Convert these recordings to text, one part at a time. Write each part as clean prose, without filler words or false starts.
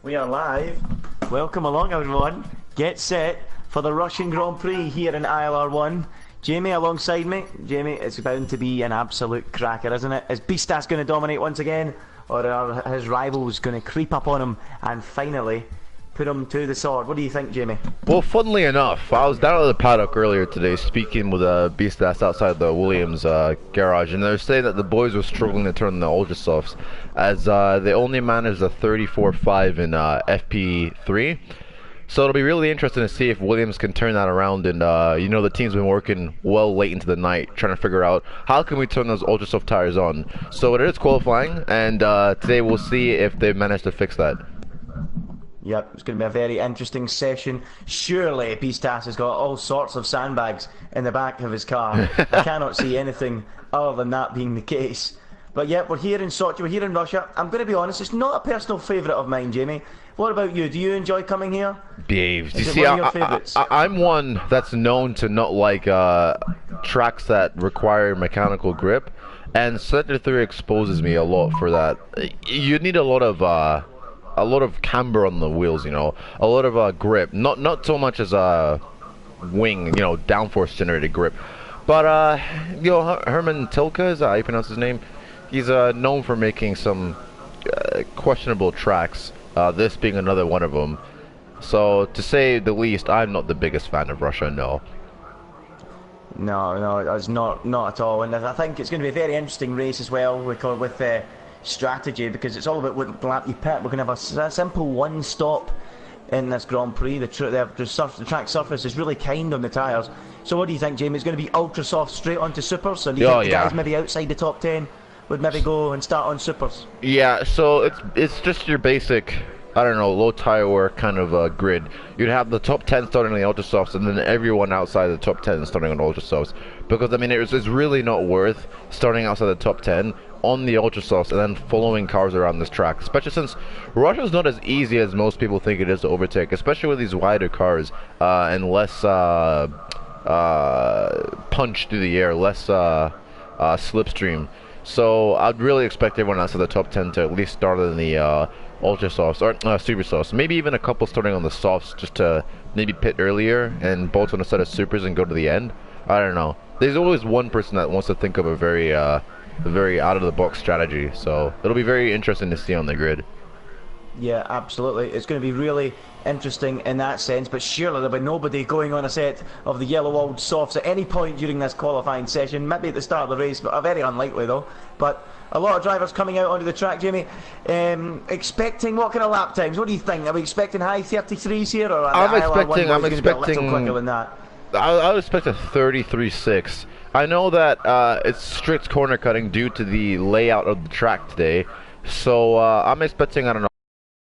We are live. Welcome along, everyone. Get set for the Russian Grand Prix here in ILR1. Jamie alongside me. Jamie, it's bound to be an absolute cracker, isn't it? Is Beastas going to dominate once again, or are his rivals going to creep up on him and finally put him to the sword? What do you think, Jamie? Well, funnily enough, I was down at the paddock earlier today speaking with Beastas outside the Williams garage, and they were saying that the boys were struggling to turn the Ultra Softs as they only managed a 34.5 in FP3. So it'll be really interesting to see if Williams can turn that around, and you know, the team's been working well late into the night trying to figure out how can we turn those Ultra Soft tires on. So it is qualifying, and today we'll see if they've managed to fix that. Yep, it's going to be a very interesting session. Surely Beastas has got all sorts of sandbags in the back of his car. I cannot see anything other than that being the case. But yep, we're here in Sochi, we're here in Russia. I'm going to be honest, it's not a personal favourite of mine, Jamie. What about you? Do you enjoy coming here? Behaves. You see, I'm one that's known to not like tracks that require mechanical grip, and Sector 3 exposes me a lot for that. You need a lot of camber on the wheels, you know, a lot of grip, not so much as a wing, you know, downforce generated grip. But you know, Herman Tilke, is that how you pronounce his name? He's known for making some questionable tracks, this being another one of them. So, to say the least, I'm not the biggest fan of Russia, no. No, it's not at all. And I think it's going to be a very interesting race as well with strategy, because it's all about what lap you pit. We're going to have a simple one stop in this Grand Prix. The track surface is really kind on the tyres. So what do you think, Jamie? It's going to be ultra soft straight onto supers, or do you think the guys maybe outside the top 10 would maybe go and start on supers? Yeah, so it's just your basic, I don't know, low tire wear kind of grid. You'd have the top 10 starting on the ultra softs, and then everyone outside the top 10 starting on ultra softs. Because I mean, it's really not worth starting outside the top 10 on the ultra softs and then following cars around this track, especially since Russia's not as easy as most people think it is to overtake, especially with these wider cars and less punch through the air, less slipstream. So I'd really expect everyone outside the top 10 to at least start in the ultra softs or super softs, maybe even a couple starting on the softs just to maybe pit earlier and bolt on a set of supers and go to the end. I don't know. There's always one person that wants to think of a very out of the box strategy, so it'll be very interesting to see on the grid. Yeah, absolutely. It's going to be really interesting in that sense, but surely there'll be nobody going on a set of the yellow old softs at any point during this qualifying session. Maybe at the start of the race, but very unlikely though. But a lot of drivers coming out onto the track, Jamie. Expecting what kind of lap times? What do you think? Are we expecting high 33s here, or I'm expecting a little quicker than that? I would expect a 33.6. I know that it's strict corner cutting due to the layout of the track today, so I'm expecting, I don't know,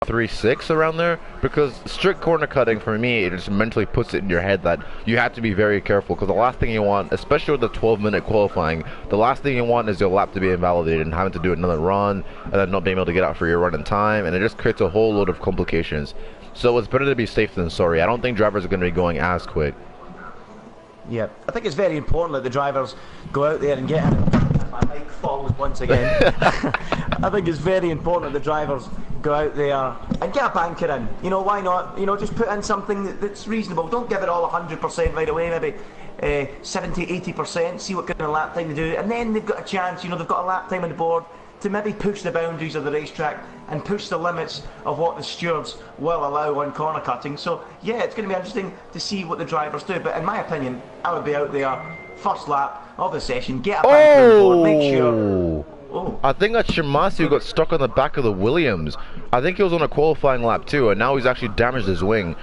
3.6 around there, because strict corner cutting for me, it just mentally puts it in your head that you have to be very careful, because the last thing you want, especially with the 12-minute qualifying, the last thing you want is your lap to be invalidated and having to do another run and then not being able to get out for your run in time, and it just creates a whole load of complications. So it's better to be safe than sorry. I don't think drivers are going to be going as quick. Yeah, I think it's very important that the drivers go out there and get my mic falls once again. I think it's very important that the drivers go out there and get a banker in. You know, why not? You know, just put in something that's reasonable. Don't give it all 100% right away, maybe 70, 80%, see what kind of lap time they do, and then they've got a chance, you know, they've got a lap time on the board to maybe push the boundaries of the racetrack and push the limits of what the stewards will allow on corner cutting. So yeah, it's going to be interesting to see what the drivers do, but in my opinion, I would be out there first lap of the session, get a banker on board, make sure. Oh. I think that's Shimasi who got stuck on the back of the Williams. I think he was on a qualifying lap too, and now he's actually damaged his wing.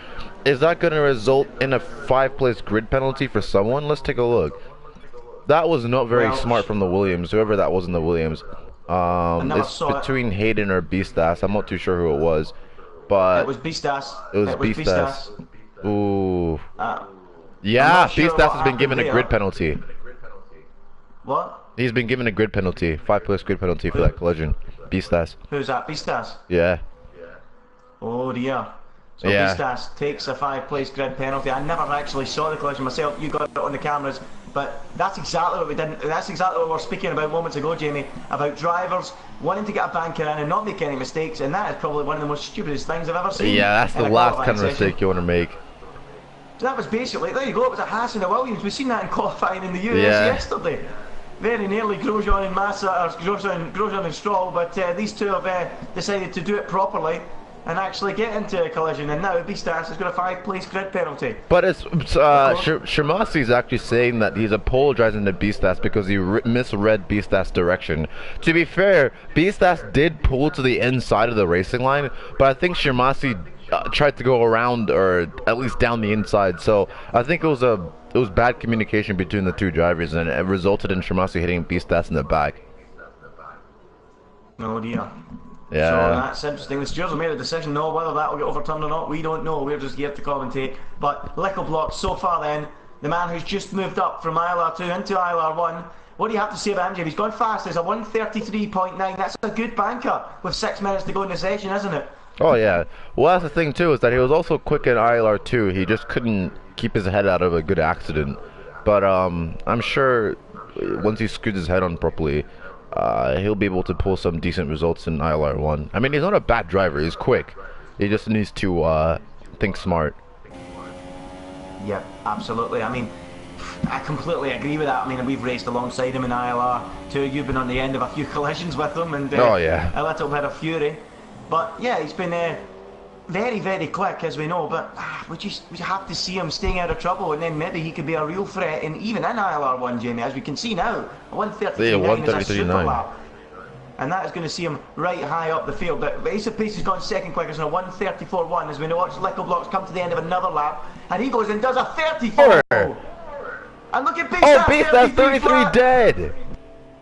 Is that going to result in a 5-place grid penalty for someone? Let's take a look. That was not very smart from the Williams, whoever that was in the Williams. It's between Hayden or Beastas. I'm not too sure who it was, but it was Beastas. It was Beastas. Ooh. Yeah, Beastas has been given a grid penalty. What? He's been given a grid penalty, 5-place grid penalty for that collision. Beastas. Who's that? Beastas? Yeah. Oh dear. So yeah. Beastas takes a 5-place grid penalty. I never actually saw the collision myself. You got it on the cameras. But that's exactly what we did. That's exactly what we were speaking about moments ago, Jamie, about drivers wanting to get a banker in and not make any mistakes, and that is probably one of the most stupidest things I've ever seen. Yeah, that's the last kind of mistake you want to make. So that was basically, there you go, it was a Haas and a Williams. We've seen that in qualifying in the US yesterday. Very nearly Grosjean and Massa, or Grosjean and Stroll, but these two have decided to do it properly and actually get into a collision, and now Bistas has got a 5-place grid penalty. But it's Shimasi is actually saying that he's apologizing to Bistas because he misread Bistas' direction. To be fair, Bistas did pull to the inside of the racing line, but I think Shimasi tried to go around, or at least down the inside. So I think it was bad communication between the two drivers, and it resulted in Shimasi hitting Bistas in the back. Oh dear. Yeah. So that's interesting. The stewards have made a decision. No, whether that will get overturned or not, we don't know. We're just here to commentate. But Lickleblock, so far then, the man who's just moved up from ILR2 into ILR1, what do you have to say about him, Jim? He's gone fast. There's a 133.9. That's a good banker with 6 minutes to go in the session, isn't it? Oh yeah. Well, that's the thing too, is that he was also quick in ILR2. He just couldn't keep his head out of a good accident. But I'm sure once he screws his head on properly, he'll be able to pull some decent results in ILR1. I mean, he's not a bad driver. He's quick. He just needs to think smart. Yeah, absolutely. I mean, I completely agree with that. I mean, we've raced alongside him in ILR2. You've been on the end of a few collisions with him, and oh yeah, a little bit of fury. But yeah, he's been very, very quick, as we know. But we have to see him staying out of trouble, and then maybe he could be a real threat. And even in ILR1, Jamie, as we can see now, a 133.9 is a super lap, and that is going to see him right high up the field. But Ace of Pace has gone second quickest on a 134.1 as we watch Lickleblock's come to the end of another lap, and he goes and does a 34. And look at Bistas. Oh, Bistas 33 dead.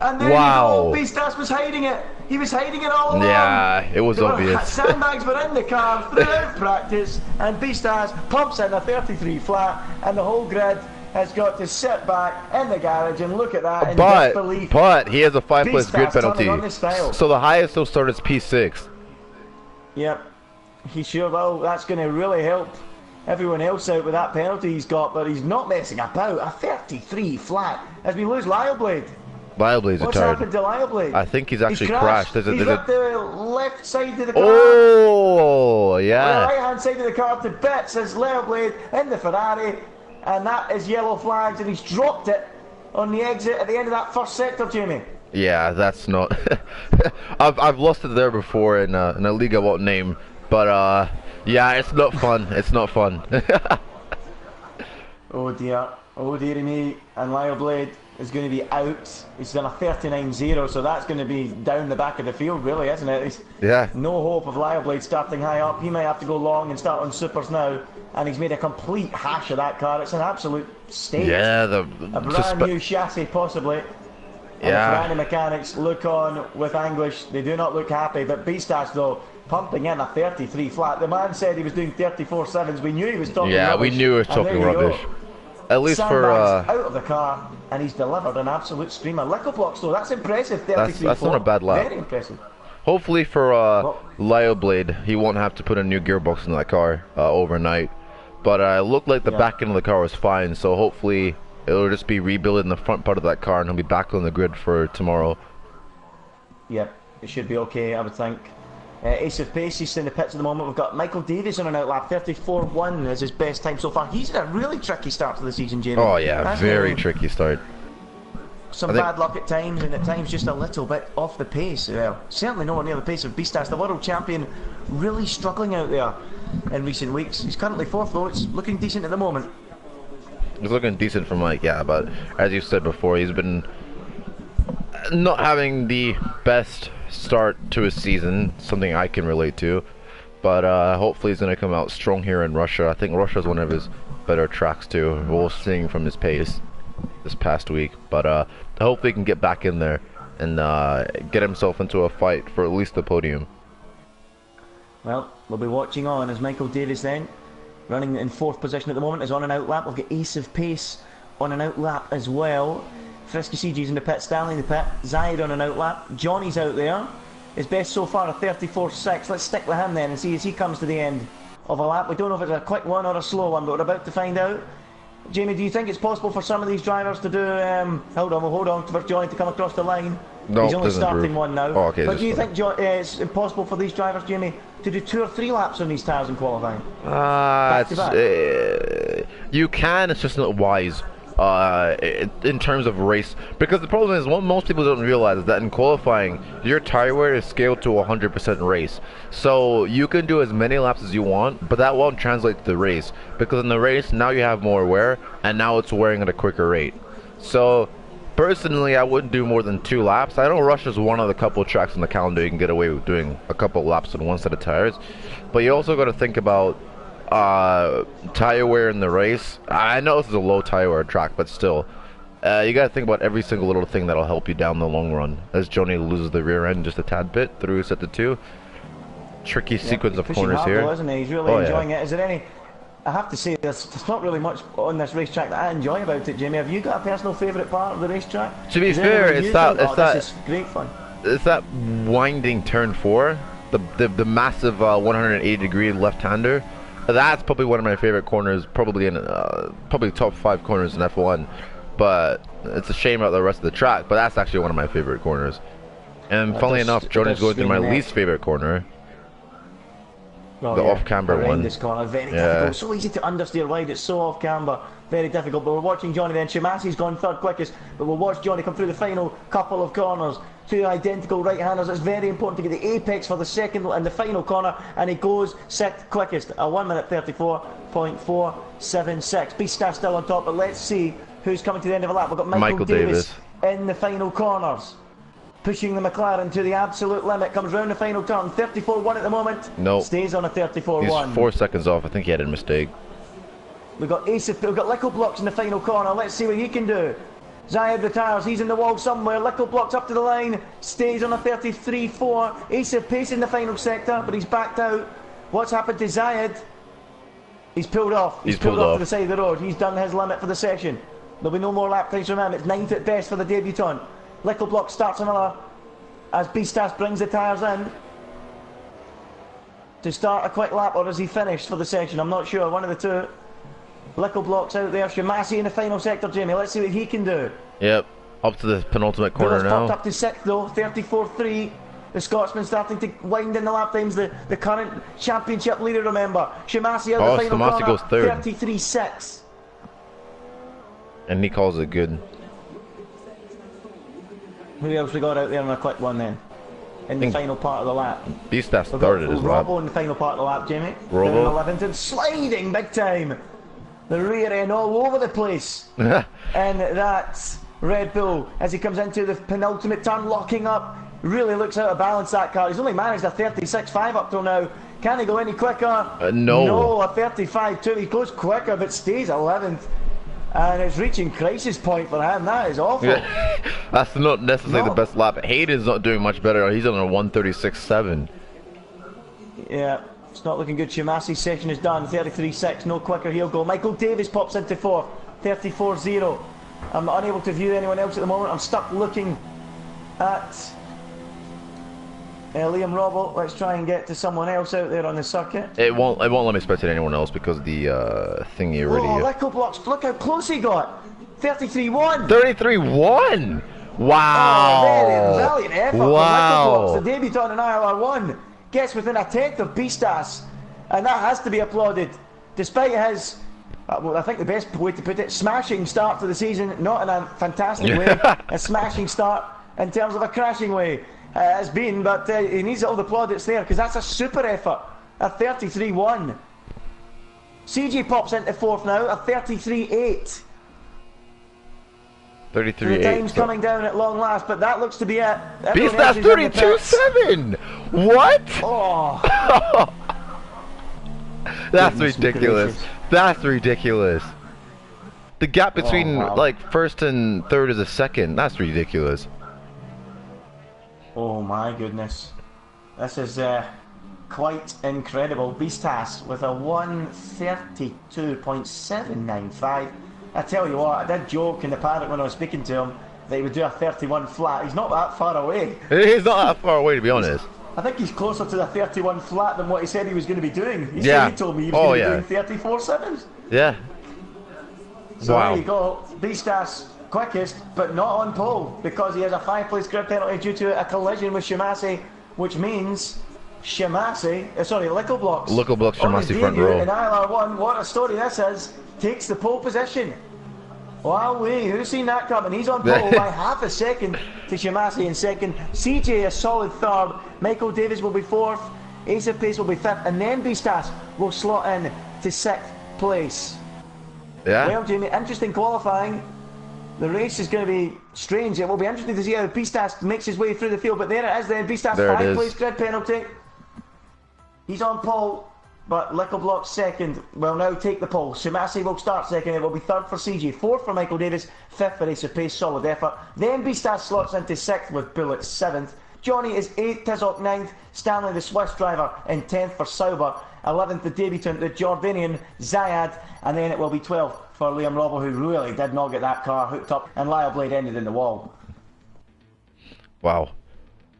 And there you go. Bistas was hiding it. He was hiding it all along. Yeah, it was obvious. Sandbags were in the car throughout practice, and Bistas pumps in a 33 flat, and the whole grid has got to sit back in the garage and look at that in disbelief. But he has a 5-place grid penalty, so the highest he'll start is P6. Yep, he sure will. That's going to really help everyone else out with that penalty he's got, but he's not messing about. A 33 flat as we lose Lyleblade. Lyleblades are tired. What's happened to Lyleblade? I think he's actually crashed. He's at the left side of the car. Oh, yeah. On the right hand side of the car to bits is Lyleblade in the Ferrari, and that is yellow flags, and he's dropped it on the exit at the end of that first sector, Jamie. Yeah, that's not. I've lost it there before in a league I won't name, but yeah, it's not fun. It's not fun. Oh dear me, and Lyleblade is going to be out. He's done a 39.0, so that's going to be down the back of the field, really, isn't it? Yeah. No hope of Lyleblade starting high up. He might have to go long and start on supers now, and he's made a complete hash of that car. It's an absolute state. Yeah, a brand new chassis, possibly. And the Ferrari mechanics look on with anguish. They do not look happy, but Bistas, though, pumping in a 33 flat. The man said he was doing 34.7s. We knew he was talking rubbish. Yeah, we knew he was talking rubbish. At least for out of the car, and he's delivered an absolute screamer. Lickleblock, though, that's impressive. 33. That's not a bad lap. Very impressive. Hopefully for Lyleblade, he won't have to put a new gearbox in that car overnight. But it looked like the back end of the car was fine, so hopefully it'll just be rebuilt in the front part of that car, and he'll be back on the grid for tomorrow. Yep, it should be okay, I would think. Ace of Pace, he's in the pits at the moment. We've got Michael Davies on an outlap. 34.1 is his best time so far. He's had a really tricky start to the season, Jamie. Oh yeah, very tricky start. Some bad luck at times, and at times just a little bit off the pace. Well, certainly nowhere near the pace of Bistas, the world champion, really struggling out there in recent weeks. He's currently 4th, though. It's looking decent at the moment. He's looking decent for Mike, yeah, but as you said before, he's been not having the best start to his season, something I can relate to, but hopefully he's going to come out strong here in Russia. I think Russia is one of his better tracks too. We're seeing from his pace this past week, but hopefully he can get back in there and get himself into a fight for at least the podium. Well, we'll be watching on as Michael Davies then, running in 4th position at the moment, is on an outlap. We've got Ace of Pace on an outlap as well. Frisky CG's in the pit, Stanley in the pit, Zaid on an outlap, Johnny's out there. His best so far a 34.6. Let's stick with him then and see as he comes to the end of a lap. We don't know if it's a quick one or a slow one, but we're about to find out. Jamie, do you think it's possible for some of these drivers to do? Hold on, for Johnny to come across the line. No, he's only starting one now. Oh, okay, but do you think it's impossible for these drivers, Jamie, to do 2 or 3 laps on these tyres in qualifying? You can. It's just not wise. In terms of race, because the problem is what most people don't realize is that in qualifying your tire wear is scaled to 100% race, so you can do as many laps as you want, but that won't translate to the race, because in the race now you have more wear and now it's wearing at a quicker rate. So personally, I wouldn't do more than 2 laps. I know Russia's one of the couple tracks on the calendar you can get away with doing a couple laps on one set of tires, but you also got to think about tire wear in the race. I know this is a low tire wear track, but still, you gotta think about every single little thing that'll help you down the long run. As Joni loses the rear end just a tad bit through set to 2. Tricky sequence of corners hard here. though, isn't he? He's really enjoying it. Is there any? I have to say, there's not really much on this racetrack that I enjoy about it, Jamie. Have you got a personal favourite part of the racetrack? To be fair, it's that this is great fun. It's that winding turn 4, the massive 180-degree left-hander. That's probably one of my favorite corners, probably in probably top 5 corners in F1. But it's a shame about the rest of the track. But that's actually one of my favorite corners. And funnily enough, Jordan's going through my least favorite corner, the off-camber one. This corner, very difficult. So easy to understeer wide. It's so off-camber, very difficult. But we're watching Johnny then. Shimasi's gone 3rd quickest, but we'll watch Johnny come through the final couple of corners. 2 identical right-handers. It's very important to get the apex for the second and the final corner, and he goes 6th quickest, a 1 minute 34.476. Beastar still on top, but let's see who's coming to the end of the lap. We've got Michael Davis in the final corners, pushing the McLaren to the absolute limit. Comes round the final turn, 34.1 at the moment. No, stays on a 34.1. He's 4 seconds off. I think he had a mistake. We've got Lickle Blocks in the final corner. Let's see what he can do. Zayed retires, he's in the wall somewhere. Lickle Blocks up to the line, stays on a 33.4. Asa pace in the final sector, but he's backed out. What's happened to Zayed? He's pulled off. He's pulled off to the side of the road. He's done his limit for the session. There'll be no more lap times from him. It's 9th at best for the debutant. Lickle Blocks starts another as Beastas brings the tyres in to start a quick lap, or is he finished for the session? I'm not sure, one of the two. Lickle Blocks out there. Shimasi in the final sector, Jamie. Let's see what he can do. Yep, up to the penultimate corner now. Popped up to 6th though, 34.3. The Scotsman starting to wind in the lap times. The current championship leader, remember. Shimasi out the final corner. Goes 3rd. 33.6. And he calls it good. Who else we got out there on a quick one then? In the final part of the lap. Beastas started as well. Robo in the final part of the lap, Jamie. Robo. 11th and sliding big time. The rear end all over the place. And that's Red Bull as he comes into the penultimate turn, locking up. Really looks out of balance, that car. He's only managed a 36.5 up till now. Can he go any quicker? No. No, a 35.2. He goes quicker but stays 11th. And it's reaching crisis point for him. That is awful. That's not necessarily the best lap. Hayden's not doing much better. He's on a 136.7. Yeah. It's not looking good. Shimasi's session is done. 33.6, no quicker. He'll go. Michael Davis pops into 4th. 34.0. I'm unable to view anyone else at the moment. I'm stuck looking at Liam Robbo. Let's try and get to someone else out there on the circuit. It won't let me spectate anyone else because the thingy already. Oh, Lickle Blocks! Look how close he got. 33.1. 33.1. Wow. Oh, very valiant effort from Lickle Blocks, the debutant in ILR1. Gets within a 10th of Beastas, and that has to be applauded, despite his, well, I think the best way to put it, smashing start to the season. Not in a fantastic way, a smashing start in terms of a crashing way has been, but he needs all the plaudits there because that's a super effort. A 33.1. CG pops into 4th now, a 33.8. 33.8. The time's coming down at long last, but that looks to be it. Beastas 32.7. What? Oh. That's ridiculous. That's ridiculous. The gap between like 1st and 3rd is a second. That's ridiculous. Oh my goodness. This is quite incredible. Beastas with a 132.795. I tell you what, I did joke in the paddock when I was speaking to him that he would do a 31 flat. He's not that far away. He's not that far away, to be honest. I think he's closer to the 31 flat than what he said he was going to be doing. He told me he was going to be doing 34.7s. Yeah. So there you go. Bistas quickest, but not on pole, because he has a 5-place grid penalty due to a collision with Shimasi, which means Lickleblocks. Lickleblocks, Shimasi front row. In ILR1, what a story this is, takes the pole position. Wow, who's seen that coming? He's on pole by half a second to Shimasi in second. CJ a solid third. Michael Davis will be fourth. Ace of Pace will be fifth, and then Bistas will slot in to 6th place. Yeah. Well, Jamie, interesting qualifying. The race is going to be strange. It will be interesting to see how Bistas makes his way through the field. But there it is then. Bistas 5-place grid penalty. He's on pole, but Lickleblocks second will now take the pole. Shimasi will start second. It will be third for CJ, fourth for Michael Davis, fifth for Ace of Pace. Solid effort. Then Bistas slots into 6th with Bullet 7th. Johnny is 8th, Tizoc 9th, Stanley the Swiss driver in 10th for Sauber, 11th the debutant, the Jordanian Zayad, and then it will be 12th for Liam Robbo, who really did not get that car hooked up, and Lyle Blade ended in the wall. Wow.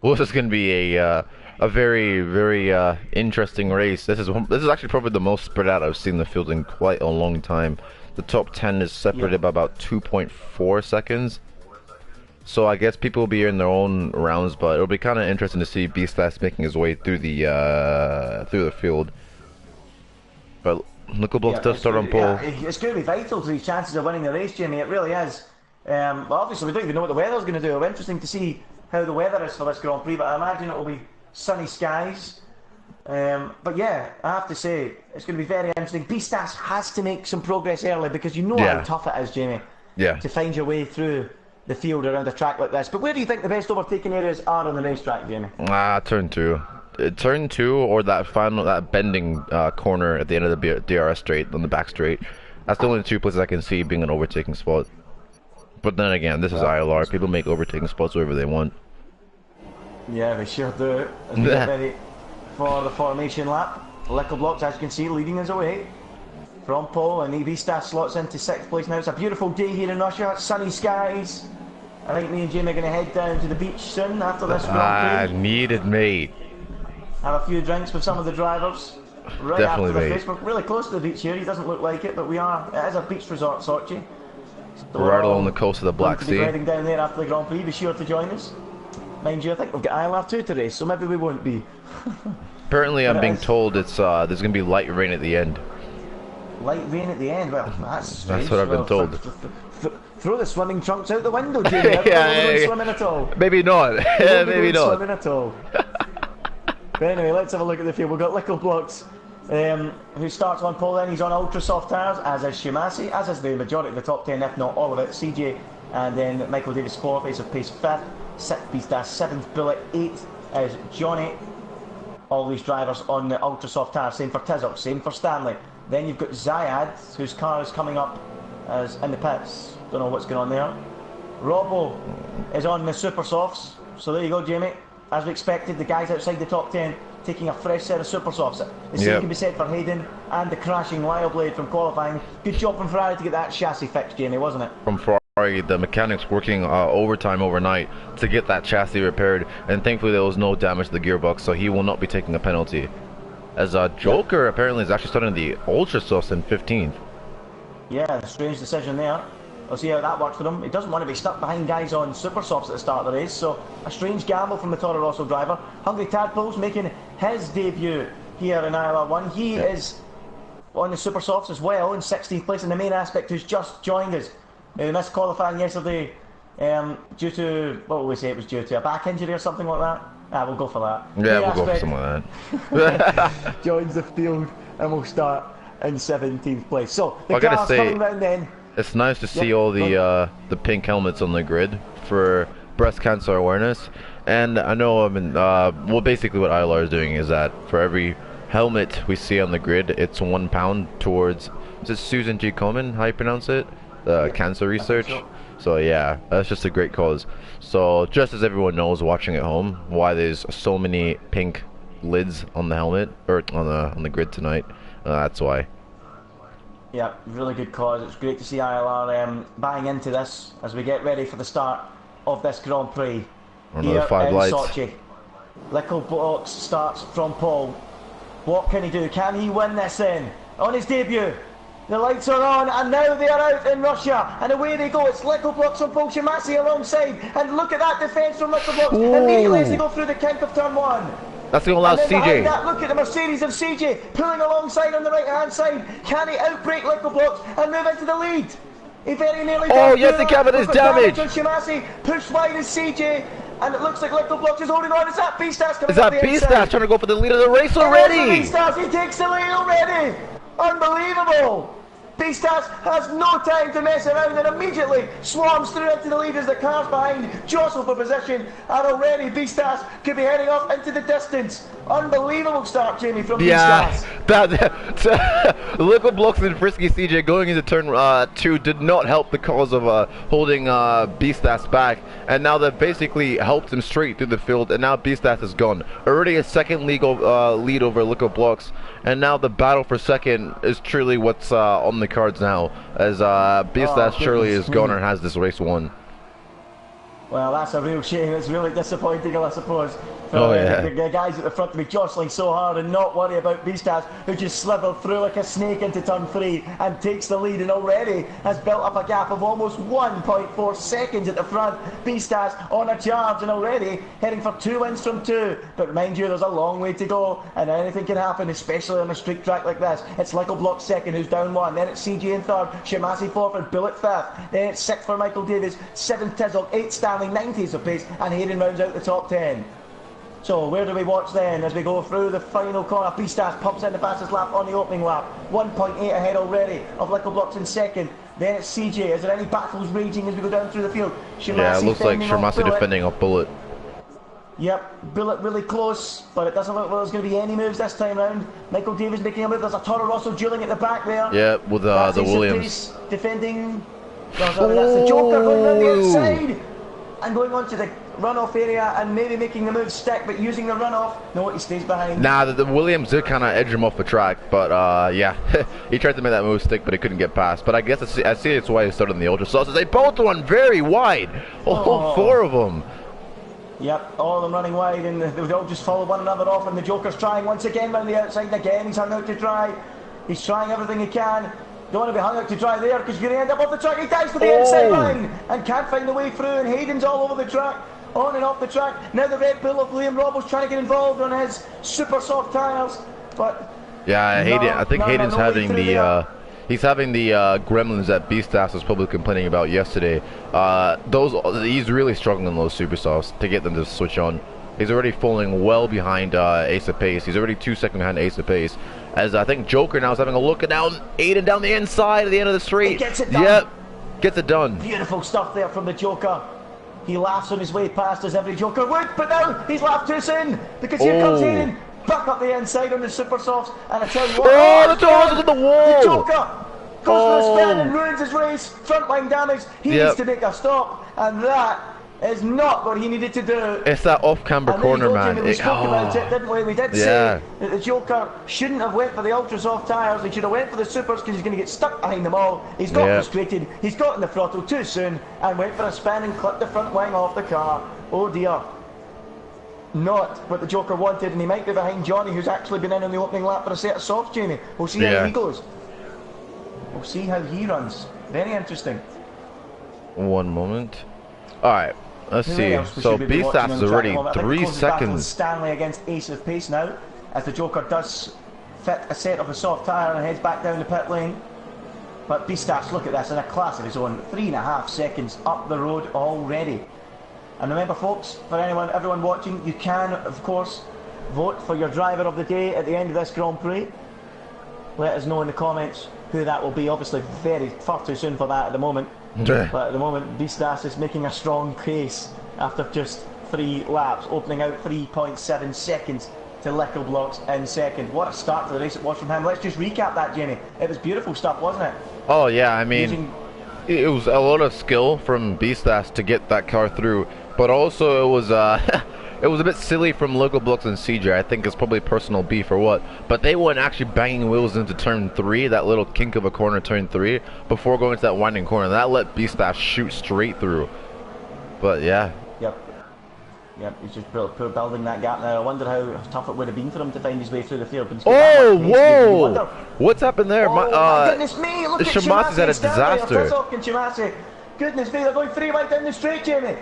Well, this is going to be a very, very interesting race. This is actually probably the most spread out I've seen the field in quite a long time. The top 10 is separated by about 2.4 seconds. So I guess people will be in their own rounds, but it'll be kind of interesting to see Bistas making his way through the field. But Lickleblocks does start on pole. Yeah, it's going to be vital to his chances of winning the race, Jamie. It really is. Well, obviously we don't even know what the weather's going to do. It'll be interesting to see how the weather is for this Grand Prix, but I imagine it will be sunny skies. But yeah, I have to say, it's going to be very interesting. Bistas has to make some progress early, because you know how tough it is, Jamie, to find your way through the field around a track like this. But where do you think the best overtaking areas are on the racetrack, Jamie? Turn 2. Turn 2, or that bending corner at the end of the DRS straight, on the back straight. That's the only 2 places I can see being an overtaking spot. But then again, this is ILR. People make overtaking spots wherever they want. Yeah, they sure do. As we get ready for the formation lap, Lickleblocks, as you can see, leading us away from pole, and Bistas slots into 6th place now. It's a beautiful day here in Russia, sunny skies. I think me and Jamie are going to head down to the beach soon after this Grand Prix. Needed, mate. Have a few drinks with some of the drivers. Right Definitely, after the mate. race. We're really close to the beach here. He doesn't look like it, but we are. It is a beach resort, Sochi. So right along the coast of the Black Sea. We'll be heading down there after the Grand Prix. Be sure to join us. Mind you, I think we've got ILR2 today, so maybe we won't be. Apparently, I'm being told it's there's going to be light rain at the end. Light rain at the end? Well, that's strange. That's what I've been told. Throw the swimming trunks out the window, Jamie. I don't swimming at all. Maybe not. Maybe not. Swimming at all. But anyway, let's have a look at the field. We've got Lickleblocks, who starts on pole then. He's on ultra soft tyres, as is Shimasi, as is the majority of the top 10, if not all of it. CJ, and then Michael Davis 4th, Ace of Pace 5th, 6th Bistas, 7th Bullet, 8th is Johnny. All these drivers on the ultra soft tyres. Same for Tizoc, same for Stanley. Then you've got Zayad, whose car is coming up as in the pits. Don't know what's going on there. Robbo is on the super softs. So there you go, Jamie. As we expected, the guys outside the top 10 taking a fresh set of super softs. The same can be said for Hayden and the crashing Lyle Blade from qualifying. Good job from Ferrari to get that chassis fixed, Jamie, wasn't it? From Ferrari, the mechanics working overtime overnight to get that chassis repaired, and thankfully there was no damage to the gearbox, so he will not be taking a penalty. As Joker apparently is actually starting the ultra softs in 15th. Yeah, strange decision there. We'll see how that works for him. He doesn't want to be stuck behind guys on super softs at the start of the race, so a strange gamble from the Toro Rosso driver. Hungry Tadpoles making his debut here in ILR1. He is on the super softs as well in 16th place, and the main aspect who's just joined us. He missed qualifying yesterday due to, what will we say it was due to, a back injury or something like that? We'll go for that. Yeah, we'll go for something like that. Joins the field and will start in 17th place. So the car's coming round then. It's nice to see all the pink helmets on the grid for breast cancer awareness. And I know, well, basically what ILR is doing is that for every helmet we see on the grid, it's £1 towards, is it Susan G. Komen, how you pronounce it? Cancer research. So yeah, that's just a great cause. So just as everyone knows watching at home, why there's so many pink lids on the helmet, or on the grid tonight, that's why. Yeah, really good cause. It's great to see ILR buying into this as we get ready for the start of this Grand Prix here in Sochi. Lickleblocks starts from pole. What can he do? Can he win this in? On his debut, The lights are on, and now they are out in Russia, and away they go. It's Little Blocks from Paul Shimasi alongside, and look at that defence from Little Blocks. Immediately as they go through the kink of turn 1. That's going to allow CJ. That, look at the Mercedes of CJ pulling alongside on the right hand side. Can he outbrake Little Blocks and move into the lead? He very nearly does. Oh yes, the cabin is damaged. Shimasi pushed wide as CJ, and it looks like Little Blocks is holding on. Is that Beastars coming? Is that Beastars trying to go for the lead of the race already? Beastars, he takes the lead already. Unbelievable! Beastars has no time to mess around and immediately swarms through into the lead as the cars behind jostle for position, and already Beastars could be heading off into the distance. Unbelievable start, Jamie, from Beastars. That Little Blocks and Frisky CJ going into turn 2 did not help the cause of holding Beastars back, and now they've basically helped him straight through the field, and now Beastars is gone. Already a second lead over Little Blocks, and now the battle for second is truly what's on the cards now, as Beastars surely is gone and has this race won. Well, that's a real shame. It's really disappointing, I suppose. The guys at the front to be jostling so hard and not worry about Beastars, who just slithered through like a snake into turn 3 and takes the lead, and already has built up a gap of almost 1.4 seconds at the front. Beastars on a charge and already heading for 2 wins from 2. But mind you, there's a long way to go, and anything can happen, especially on a street track like this. It's Little Block second, who's down 1. Then it's CG in third, Shimasi fourth, and Bullet fifth. Then it's 6th for Michael Davies, 7th Tizzle, 8th Stanley, 90s of pace, and Hayden rounds out the top 10. So where do we watch then as we go through the final corner? Beastars pumps in the fastest lap on the opening lap, 1.8 ahead already of Little Blocks in second. Then it's CJ. Is there any battles raging as we go down through the field? Shimasi, yeah, it looks like Shimasi defending off Bullet. Yep, Bullet really close, but it doesn't look like there's going to be any moves this time round. Michael Davies making a move. There's a Toro Rosso dueling at the back there. Yeah, with the Williams. Defending. That's the Joker going round the outside and going on to the runoff area and maybe making the move stick, but using the runoff. No, he stays behind. Nah, the Williams did kind of edge him off the track, but yeah, he tried to make that move stick, but he couldn't get past. But I guess I see it's why he started in the Ultra Sauces. They both run very wide. All 4 of them. Yep, all of them running wide, and they all just follow one another off, and the Joker's trying once again round the outside, and again he's hung out to dry. He's trying everything he can. Don't want to be hung out to dry there, because you're going to end up off the track. He dives for the inside line and can't find the way through, and Hayden's all over the track, on and off the track. Now the Red Bull of Liam Robles trying to get involved on his super soft tyres, but yeah, Hayden. I think Hayden's having the he's having the gremlins that Beastars was probably complaining about yesterday. He's really struggling on those super softs to get them to switch on. He's already falling well behind Ace of Pace. He's already 2 seconds behind Ace of Pace. As I think Joker now is having a look at down Aiden down the inside at the end of the straight. He gets it done. Yep, gets it done. Beautiful stuff there from the Joker. He laughs on his way past, as every Joker would, but now he's laughed too soon, because here comes Hayden back up the inside on the super softs, and I tell you what, the Joker's at the wall. The Joker goes for a spin and ruins his race. Front line damage. He needs to make a stop, and that is not what he needed to do. It's that off-camber corner, man. We spoke about it, didn't we? We did say that the Joker shouldn't have went for the ultra soft tyres. He should have went for the supers, because he's going to get stuck behind them all. He's got frustrated. He's got in the throttle too soon and went for a spin and clipped the front wing off the car. Oh dear. Not what the Joker wanted, and he might be behind Johnny, who's actually been in on the opening lap for a set of softs, Jamie. We'll see how he goes. We'll see how he runs. Very interesting. One moment. Alright, let's see. So Beastars is already 3 seconds. Stanley against Ace of Pace now, as the Joker does fit a set of a soft tyre and heads back down the pit lane. But Beastars, look at this, in a class of his own, 3.5 seconds up the road already. And remember, folks, for everyone watching, you can, of course, vote for your driver of the day at the end of this Grand Prix. Let us know in the comments who that will be. Obviously, far too soon for that at the moment. But at the moment, Beastars is making a strong case after just 3 laps, opening out 3.7 seconds to Little Blocks in second. What a start to the race it was from him. Let's just recap that, Jamie. It was beautiful stuff, wasn't it? Oh yeah, I mean, it was a lot of skill from Beastars to get that car through, but also it was it was a bit silly from Little Blocks and CJ. I think it's probably personal beef or what, but they weren't actually banging wheels into turn 3, that little kink of a corner, turn 3, before going to that winding corner. That let Beastars shoot straight through. But yeah. Yep, he's just building that gap now. I wonder how tough it would have been for him to find his way through the field. Oh, whoa! What's happened there? Oh my goodness me! Look at Shimasi's had a disaster. Tezok and Shimasi. Goodness me, they're going 3 wide down the straight, Jamie.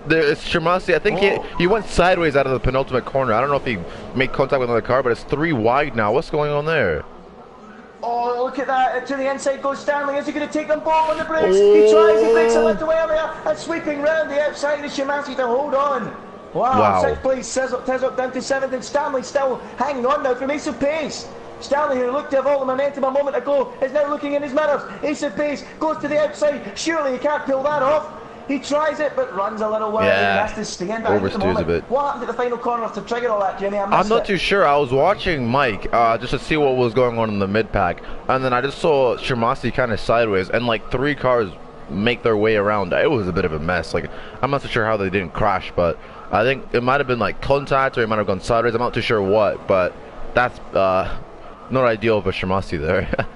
It's Shimasi. I think he went sideways out of the penultimate corner. I don't know if he made contact with another car, but it's 3 wide now. What's going on there? Oh, look at that. To the inside goes Stanley. Is he going to take them both on the brakes? He tries. He breaks a little earlier and sweeping round the outside of Shimasi to hold on. Wow. 6th place. Tezok down to 7th, and Stanley still hanging on now from Ace of Pace. Stanley, who looked to have all the momentum a moment ago, is now looking in his mirrors. Ace of Pace goes to the outside. Surely he can't pull that off. He tries it, but runs a little wide. Yeah. He has to stand back at the moment. A bit. What happened at the final corner to trigger all that, Jimmy? I'm not too sure. I was watching Mike just to see what was going on in the mid-pack, and then I just saw Shimasi kind of sideways, and like 3 cars make their way around. It was a bit of a mess. Like, I'm not too sure how they didn't crash, but I think it might have been like contact, or it might have gone sideways. I'm not too sure what, but that's not ideal for Shimasi there.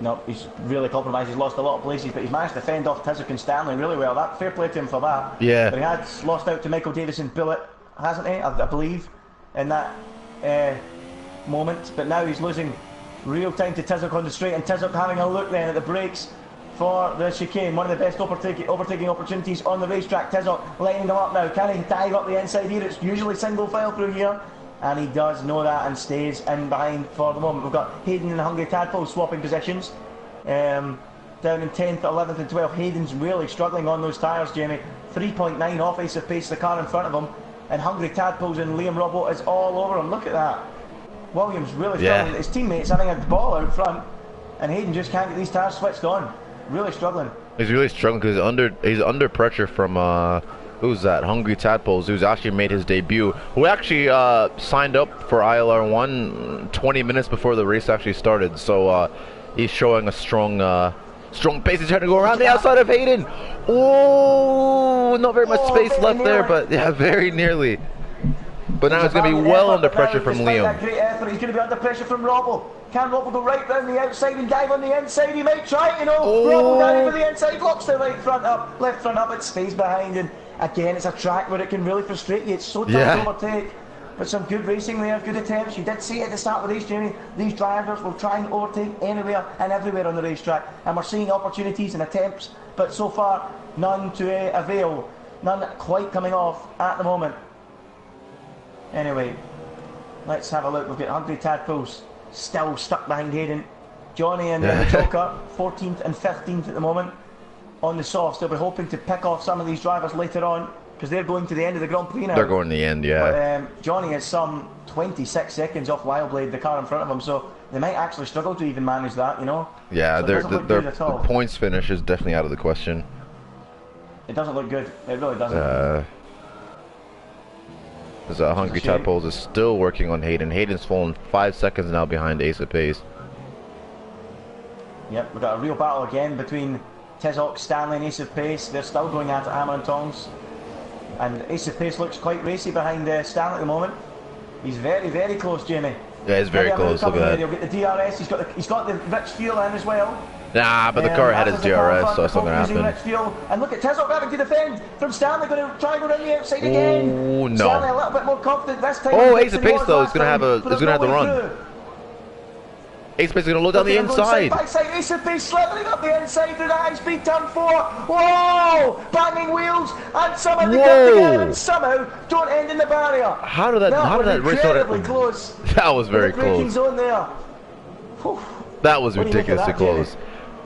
No, he's really compromised. He's lost a lot of places, but he's managed to fend off Tezok and Stanley really well. That fair play to him for that. Yeah. But he has lost out to Michael Davison Bullet, hasn't he? I believe, in that moment. But now he's losing real time to Tezok on the straight, and Tezok having a look then at the brakes for the chicane. One of the best overtaking opportunities on the racetrack. Tezok lining them up now. Can he dive up the inside here? It's usually single file through here. And he does know that and stays in behind for the moment. We've got Hayden and Hungry Tadpole swapping positions. Down in 10th, 11th and 12th. Hayden's really struggling on those tyres, Jamie. 3.9 off Ace of Pace, the car in front of him. And Hungry Tadpoles and Liam Robbo is all over him. Look at that. Williams really struggling. His teammates having a ball out front. And Hayden just can't get these tyres switched on. Really struggling. He's really struggling because he's under pressure from... who's that? Hungry Tadpoles, who's actually made his debut. Who actually signed up for ILR1 20 minutes before the race actually started. So he's showing a strong pace. He's trying to go around the outside of Hayden. Oh, not very much space left there, but yeah, very nearly. But now he's going to be well under pressure from Liam. That great effort, he's going to be under pressure from Robbo. Can Robbo go right round the outside and dive on the inside? He might try, you know. Robbo down over the inside, locks the right front up, left front up, it stays behind. And again, it's a track where it can really frustrate you. It's so tough to overtake. But some good racing there, good attempts. You did see it at the start of the race, Jamie. These drivers will try and overtake anywhere and everywhere on the racetrack. And we're seeing opportunities and attempts, but so far, none to avail. None quite coming off at the moment. Anyway, let's have a look. We've got Hungry Tadpoles still stuck behind Hayden. Johnny and the Joker, 14th and 15th at the moment. On the softs, they'll be hoping to pick off some of these drivers later on because they're going to the end of the Grand Prix now. They're going to the end, yeah. But Johnny is some 26 seconds off Wildblade, the car in front of him, so they might actually struggle to even manage that, you know? Yeah, so the points finish is definitely out of the question. It doesn't look good. It really doesn't. Hungry Tadpoles is still working on Hayden. Hayden's fallen 5 seconds now behind Ace of Pace. Yep, we've got a real battle again between Tezok, Stanley and Ace of Pace. They're still going at it hammer and tongs. And Ace of Pace looks quite racy behind Stanley at the moment. He's very, very close, Jamie. Yeah, he's very close. Look at that. He'll get the DRS. He's got the rich fuel in as well. Nah, but the car ahead is DRS, so it's not going to happen. Rich fuel. And look at Tezok having to defend from Stanley, going to try and go down the outside again. Oh no! Stanley a little bit more confident this time. Oh, Ace of Pace though is going to have the run. Ace of Pace is going to load down the inside. Backside, Ace of Pace slithering up the inside through the high-speed turn 4. Whoa! Banging wheels, and somehow they get together and somehow don't end in the barrier. How did that race start? Close. That was very close. Braking zone there. That was ridiculously close.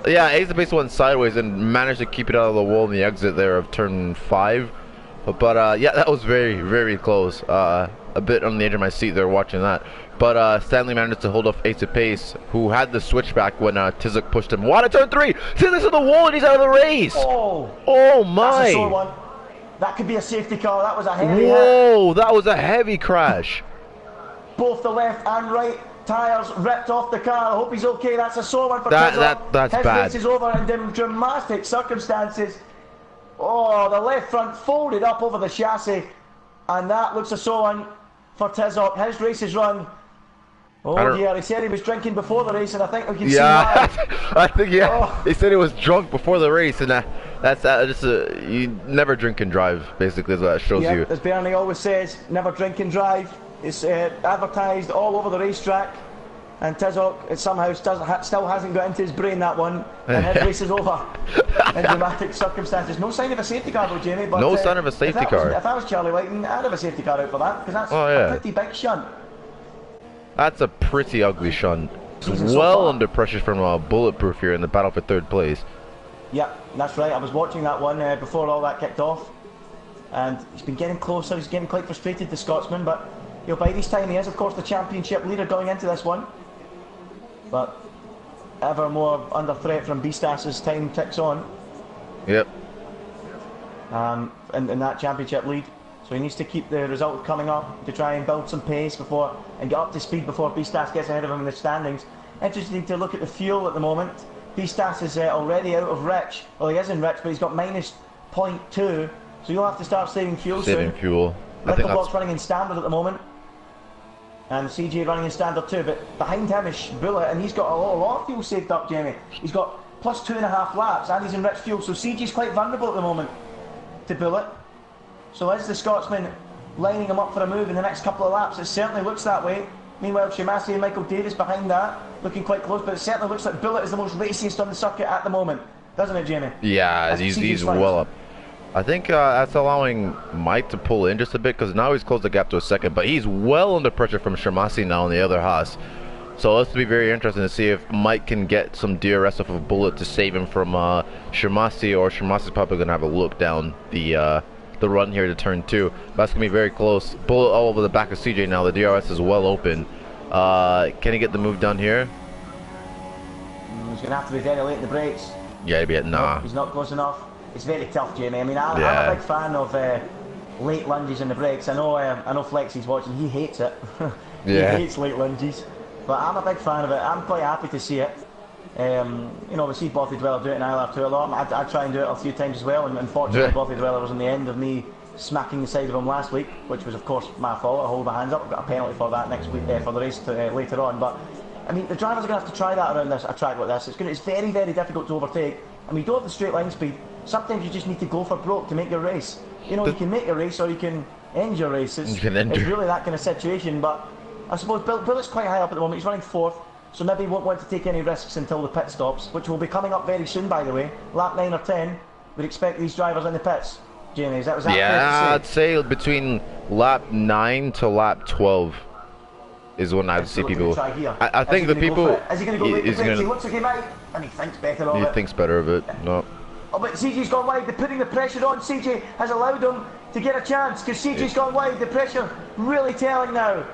Yeah, Ace of Pace went sideways and managed to keep it out of the wall in the exit there of turn 5. But yeah, that was very, very close. A bit on the edge of my seat there watching that. But Stanley managed to hold off Ace of Pace, who had the switchback when Tezok pushed him. What a turn 3! Tezok's on the wall and he's out of the race! Oh my! That's a sore one. That could be a safety car. That was a heavy hit. Whoa, that was a heavy crash. Both the left and right tyres ripped off the car. I hope he's okay. That's a sore one for Tezok. That's His bad. race is over in dramatic circumstances. Oh, the left front folded up over the chassis. And that looks a sore one for Tezok. His race is run. Oh yeah, he said he was drinking before the race, and I think we can see why. I think he said he was drunk before the race, and that's just you never drink and drive. Basically, is what that shows you. As Bernie always says, never drink and drive. It's advertised all over the racetrack. And Tizok, it somehow still hasn't got into his brain that one, and his race is over in dramatic circumstances. No sign of a safety car though, Jamie. But, no sign of a safety car. If I was Charlie Whiting, I'd have a safety car out for that, because that's a pretty big shunt. That's a pretty ugly shunt. Well under pressure from Bulletproof here in the battle for third place. Yeah, that's right. I was watching that one before all that kicked off, and he's been getting closer. He's getting quite frustrated, the Scotsman, but by this time he is, of course, the championship leader going into this one. But ever more under threat from Beastas as time ticks on. Yep. In that championship lead. So he needs to keep the result coming up to try and build some pace before and get up to speed before Beastas gets ahead of him in the standings. Interesting to look at the fuel at the moment. Beastas is already out of Rich. Well, he is in Rich, but he's got minus 0.2. So you'll have to start saving fuel soon. Saving fuel. Nickel Block's running in standard at the moment. And CJ running in standard too, but behind him is Bullet, and he's got a lot of fuel saved up, Jamie. He's got plus 2.5 laps, and he's in rich fuel, so CJ's quite vulnerable at the moment to Bullet. So is the Scotsman lining him up for a move in the next couple of laps? It certainly looks that way. Meanwhile, Shimasi and Michael Davis behind that, looking quite close, but it certainly looks like Bullet is the most raciest on the circuit at the moment, doesn't it, Jamie? Yeah, he's well up. I think that's allowing Mike to pull in just a bit, because now he's closed the gap to a second, but he's well under pressure from Shimasi now on the other Haas. So it's to be very interesting to see if Mike can get some DRS off of Bullet to save him from Shimasi, or Shimasi's probably going to have a look down the run here to turn 2. That's going to be very close. Bullet all over the back of CJ now. The DRS is well open. Can he get the move done here? He's going to have to be very late in the brakes. Yeah, nah. He's not close enough. It's very tough, Jamie. I mean, I'm a big fan of late lunges in the brakes. I know Flexy's watching. He hates it. He hates late lunges. But I'm a big fan of it. I'm quite happy to see it. We see Bothy Dweller do it in ILR2 a lot. I try and do it a few times as well. And unfortunately, Bothy Dweller was on the end of me smacking the side of him last week, which was, of course, my fault. I hold my hands up. I've got a penalty for that next week for the race later on. But I mean, the drivers are going to have to try that around a track like this. It's very, very difficult to overtake. I mean, you don't have the straight line speed. Sometimes you just need to go for broke to make your race. You know, you can make your race or you can end your race. It's really that kind of situation. But I suppose Bullet's quite high up at the moment. He's running 4th, so maybe he won't want to take any risks until the pit stops, which will be coming up very soon, by the way. Lap 9 or 10, we'd expect these drivers in the pits. Jamie, was that fair to say? I'd say between lap 9 to lap 12 is when I'd see people. I think the people. Is he going to go late? He looks like he might, and he thinks better of it. He thinks better of it. No. Oh, but CJ's gone wide. They're putting the pressure on. CJ has allowed him to get a chance because CJ's gone wide. The pressure really telling now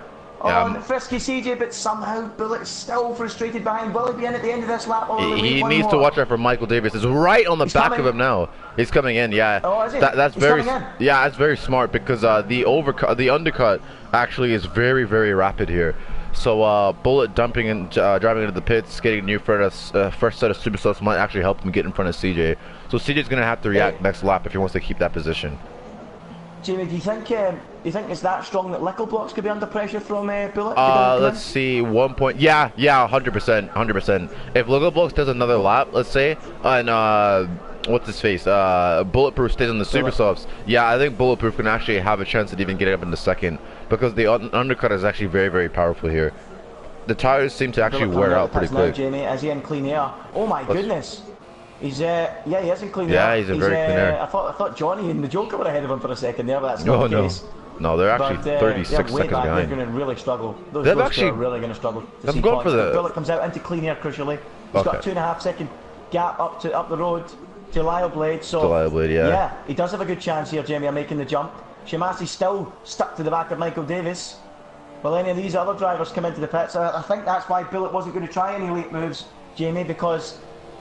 on frisky CJ, but somehow Bullet's still frustrated behind. Will he be in at the end of this lap? He needs to watch out for Michael Davis. It's right on the back of him now. He's coming in. Yeah. Oh, is he? That's very smart because the undercut actually is very, very rapid here. So Bullet dumping and driving into the pits, getting a new first set of super softs might actually help him get in front of CJ. So CJ's going to have to react next lap if he wants to keep that position. Jamie, do you think it's that strong that Nickel Blocks could be under pressure from Bullet? Let's see, 1 point. Yeah, 100%. If Nickel Blocks does another lap, let's say, and what's his face? Bulletproof stays on the super softs. Yeah, I think Bulletproof can actually have a chance at even getting up in the second because the undercut is actually very, very powerful here. The tires seem to actually wear out pretty quick. Jamie, is he in clean air? Oh my goodness. He's he is in clean air. Yeah, he's in very clean air. I thought Johnny and the Joker were ahead of him for a second there, but that's not the case. No, they're actually 36 seconds behind. They're going to really struggle. Those two are really going to struggle. I'm going for the Bullet comes out into clean air crucially. He's got a 2.5 second gap up the road to Lyle Blade. So yeah, he does have a good chance here, Jamie, of making the jump. Shimasi's still stuck to the back of Michael Davis. Will any of these other drivers come into the pits? I think that's why Bullet wasn't going to try any late moves, Jamie, because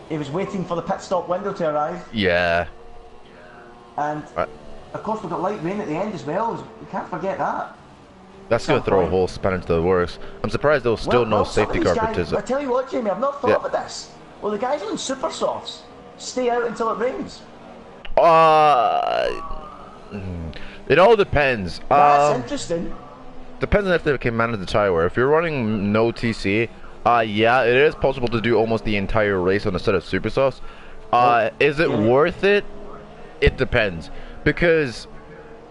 he was waiting for the pit stop window to arrive. Yeah. And of course we've got light rain at the end as well. We can't forget that. That's going to throw a whole span into the works. I'm surprised there was still no safety car participation. I tell you what, Jamie, I've not thought about this. Well, the guys on super softs stay out until it rains. It all depends. That's interesting. Depends on if they can manage the tire wear. If you're running no TC, yeah, it is possible to do almost the entire race on a set of super softs. Is it worth it? It depends, because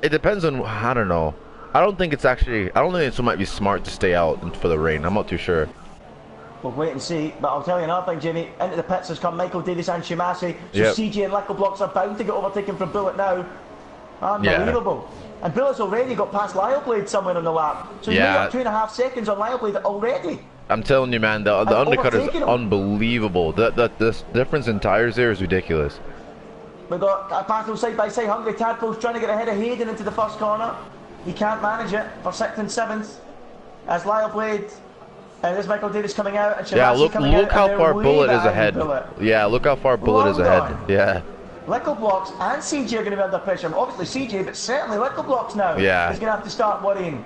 it depends on, I don't know. I don't think it might be smart to stay out for the rain. I'm not too sure. We'll wait and see, but I'll tell you another thing, Jimmy. Into the pits has come Michael Davis and Shimasi. So yep. CJ and Little Blocks are bound to get overtaken from Bullet now. Unbelievable. Yeah. And Bullet's already got past Lyleblade somewhere on the lap. So he's made up 2.5 seconds on Lyleblade already. I'm telling you, man, the undercut is unbelievable. The difference in tires there is ridiculous. We've got a battle side by side. Hungry Tadpole's trying to get ahead of Hayden into the first corner. He can't manage it for 6th and 7th. As Lyleblade... there's Michael Davis coming out, and yeah, look how far Bullet is ahead. Yeah, look how far Bullet is ahead. Yeah. Little Blocks and CJ are going to be under pressure. Obviously CJ, but certainly Little Blocks now. Yeah. He's going to have to start worrying.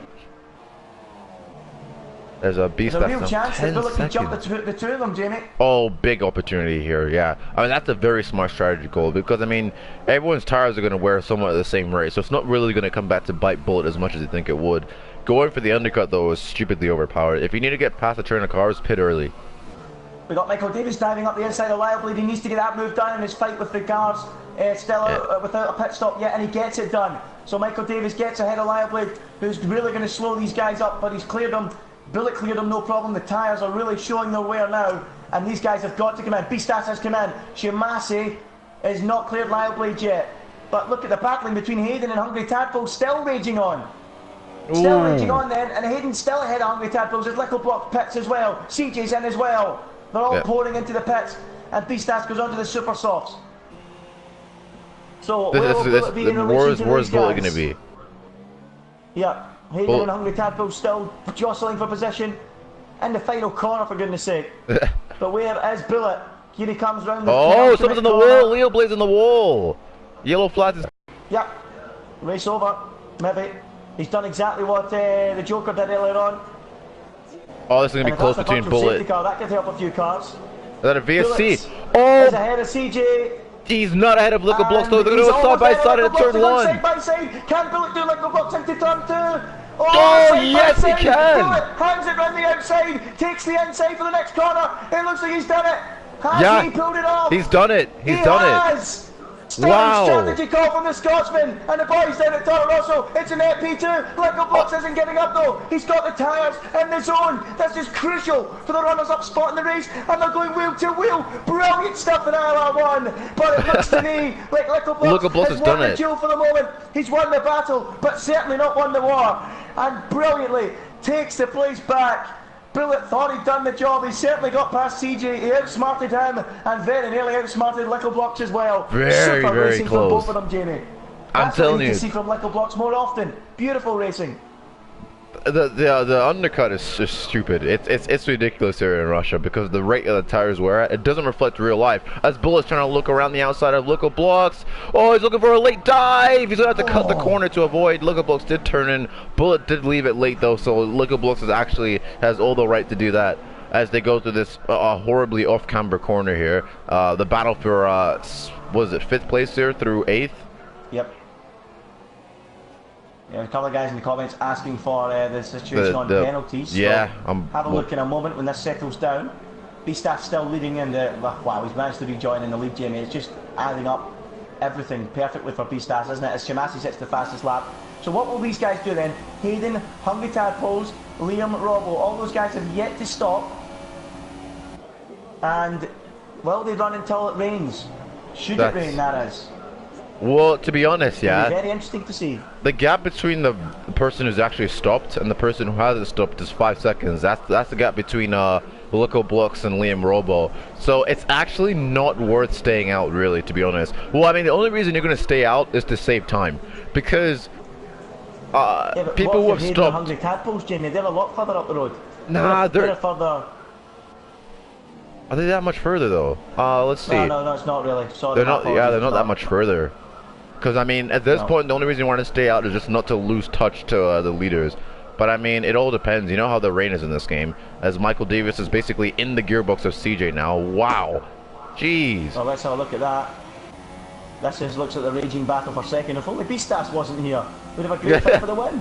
There's a beast. There's a real chance that Bullet can jump the two of them, Jamie. Oh, big opportunity here. Yeah. I mean, that's a very smart strategy goal because I mean, everyone's tires are going to wear somewhat at the same rate, so it's not really going to come back to bite Bullet as much as you think it would. Going for the undercut, though, is stupidly overpowered. If you need to get past a turn of cars, pit early. We got Michael Davis diving up the inside of Lyleblade. He needs to get that move done in his fight with the cars. Still out without a pit stop yet, and he gets it done. So Michael Davis gets ahead of Lyleblade, who's really going to slow these guys up, but he's cleared them. Bullet cleared them, no problem. The tyres are really showing their wear now, and these guys have got to come in. Beastas has come in. Shimasi is not cleared Lyleblade yet. But look at the battling between Hayden and Hungry Tadpole still raging on. Still raging on then, and Hayden's still ahead of Hungry Tadpoles. There's Little Block pits as well. CJ's in as well. They're all pouring into the pits, and Beastas goes onto the super softs. So where's Bullet going to be? Yeah, Hayden and Hungry Tadpole still jostling for position in the final corner, for goodness sake. But where is Bullet? Here he comes round the oh, someone's in the wall. Leo Blade's in the wall. Yellow flag is... Yep. Race over. Maybe. He's done exactly what the Joker did earlier on. Oh, this is going to be close between Bullet. Car, that could help a few cars. Is that a VSC? Oh! He's ahead of CJ. He's not ahead of Little Blocks, though. They're going to go side by side at turn 1. Side by side. Can Bullet do Little Blocks into turn 2? Oh, yes, he can! Bullet hands it round the outside, takes the inside for the next corner. It looks like he's done it. Has he pulled it off? He's done it. He's done it. Wow. Strategy call from the Scotsman and the boys down at Toro Rosso. It's an FP2. Little Blocks isn't giving up though. He's got the tyres in the zone. That's just crucial for the runners up spot in the race, and they're going wheel to wheel. Brilliant stuff in ILR1. But it looks to me like Little Blocks has won the duel for the moment. He's won the battle, but certainly not won the war. And brilliantly takes the place back. Bullet thought he'd done the job. He certainly got past CJ. He outsmarted him, and very nearly outsmarted Little Blocks as well. Very racing close. From both of them, Jamie. I'm telling you. That's what you see from Little Blocks more often. Beautiful racing. The undercut is just stupid. It's ridiculous here in Russia because the rate of the tires wear at, it doesn't reflect real life. As Bullet's trying to look around the outside of Little Blocks. Oh, he's looking for a late dive. He's gonna have to cut the corner to avoid. Little Blocks did turn in. Bullet did leave it late though, so Little Blocks has all the right to do that as they go through this horribly off-camber corner here. The battle for was it 5th place here through 8th? Yep. Yeah, a couple of guys in the comments asking for the situation on penalties. Yeah, so have a look in a moment when this settles down. Beastaf still leading in the... Wow, he's managed to rejoin in the lead, Jamie. It's just adding up everything perfectly for Beastaf, isn't it? As Shimasi sets the fastest lap. So what will these guys do then? Hayden, Hungry Tadpoles, Liam, Robbo, all those guys have yet to stop. And will they run until it rains? Should it rain, that is. Well, to be honest, yeah. Very interesting to see. The gap between the person who's actually stopped and the person who hasn't stopped is 5 seconds. That's the gap between Little Blocks and Liam Robo. So it's actually not worth staying out, really, to be honest. Well, I mean, the only reason you're going to stay out is to save time, because people who have stopped. Hungry Tadpoles, Jamie, they're a lot further up the road. Nah, they're further. Are they that much further though? Let's see. No, it's not really. Sorry, they're not. Yeah, they're not that much further. Because I mean, at this point, the only reason you want to stay out is just not to lose touch to the leaders. But I mean, it all depends. You know how the rain is in this game. As Michael Davis is basically in the gearbox of CJ now. Wow. Jeez. Well, let's have a look at that. This just looks at the raging battle for second. If only Beastas wasn't here, we'd have a great fight for the win.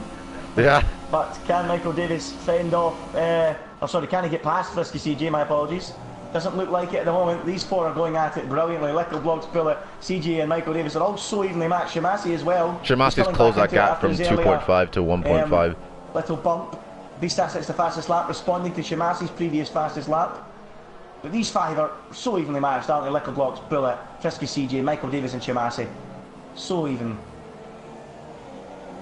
Yeah. But can Michael Davis fend off? Can he get past Frisky CJ? My apologies. Doesn't look like it at the moment. These four are going at it brilliantly. Little Blocks, Bullet, CJ and Michael Davis are all so evenly matched. Shimasi as well. Shimasi's closed that gap from 2.5 to 1.5. Little bump. Vistas hits the fastest lap, responding to Shimasi's previous fastest lap. But these five are so evenly matched, aren't they? Little Blocks, Bullet, Frisky CJ, Michael Davis and Shimasi. So even.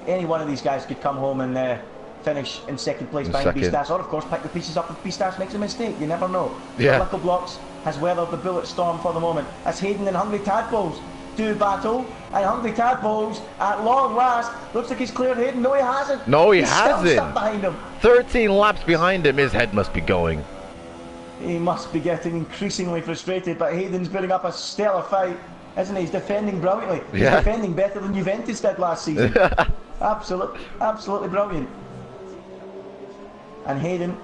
Any one of these guys could come home and finish in second place behind Vistas, or of course pick the pieces up if Vistas makes a mistake. You never know. Yeah. Little Blocks has weathered the Bullet storm for the moment. As Hayden and Hungry Tadpoles do battle, and Hungry Tadpoles at long last looks like he's cleared Hayden. No, he hasn't. No, he's hasn't. Still stuck behind him. 13 laps behind him. His head must be going. He must be getting increasingly frustrated, but Hayden's building up a stellar fight, isn't he? He's defending brilliantly. He's defending better than Juventus did last season. Absolutely brilliant. And Hayden,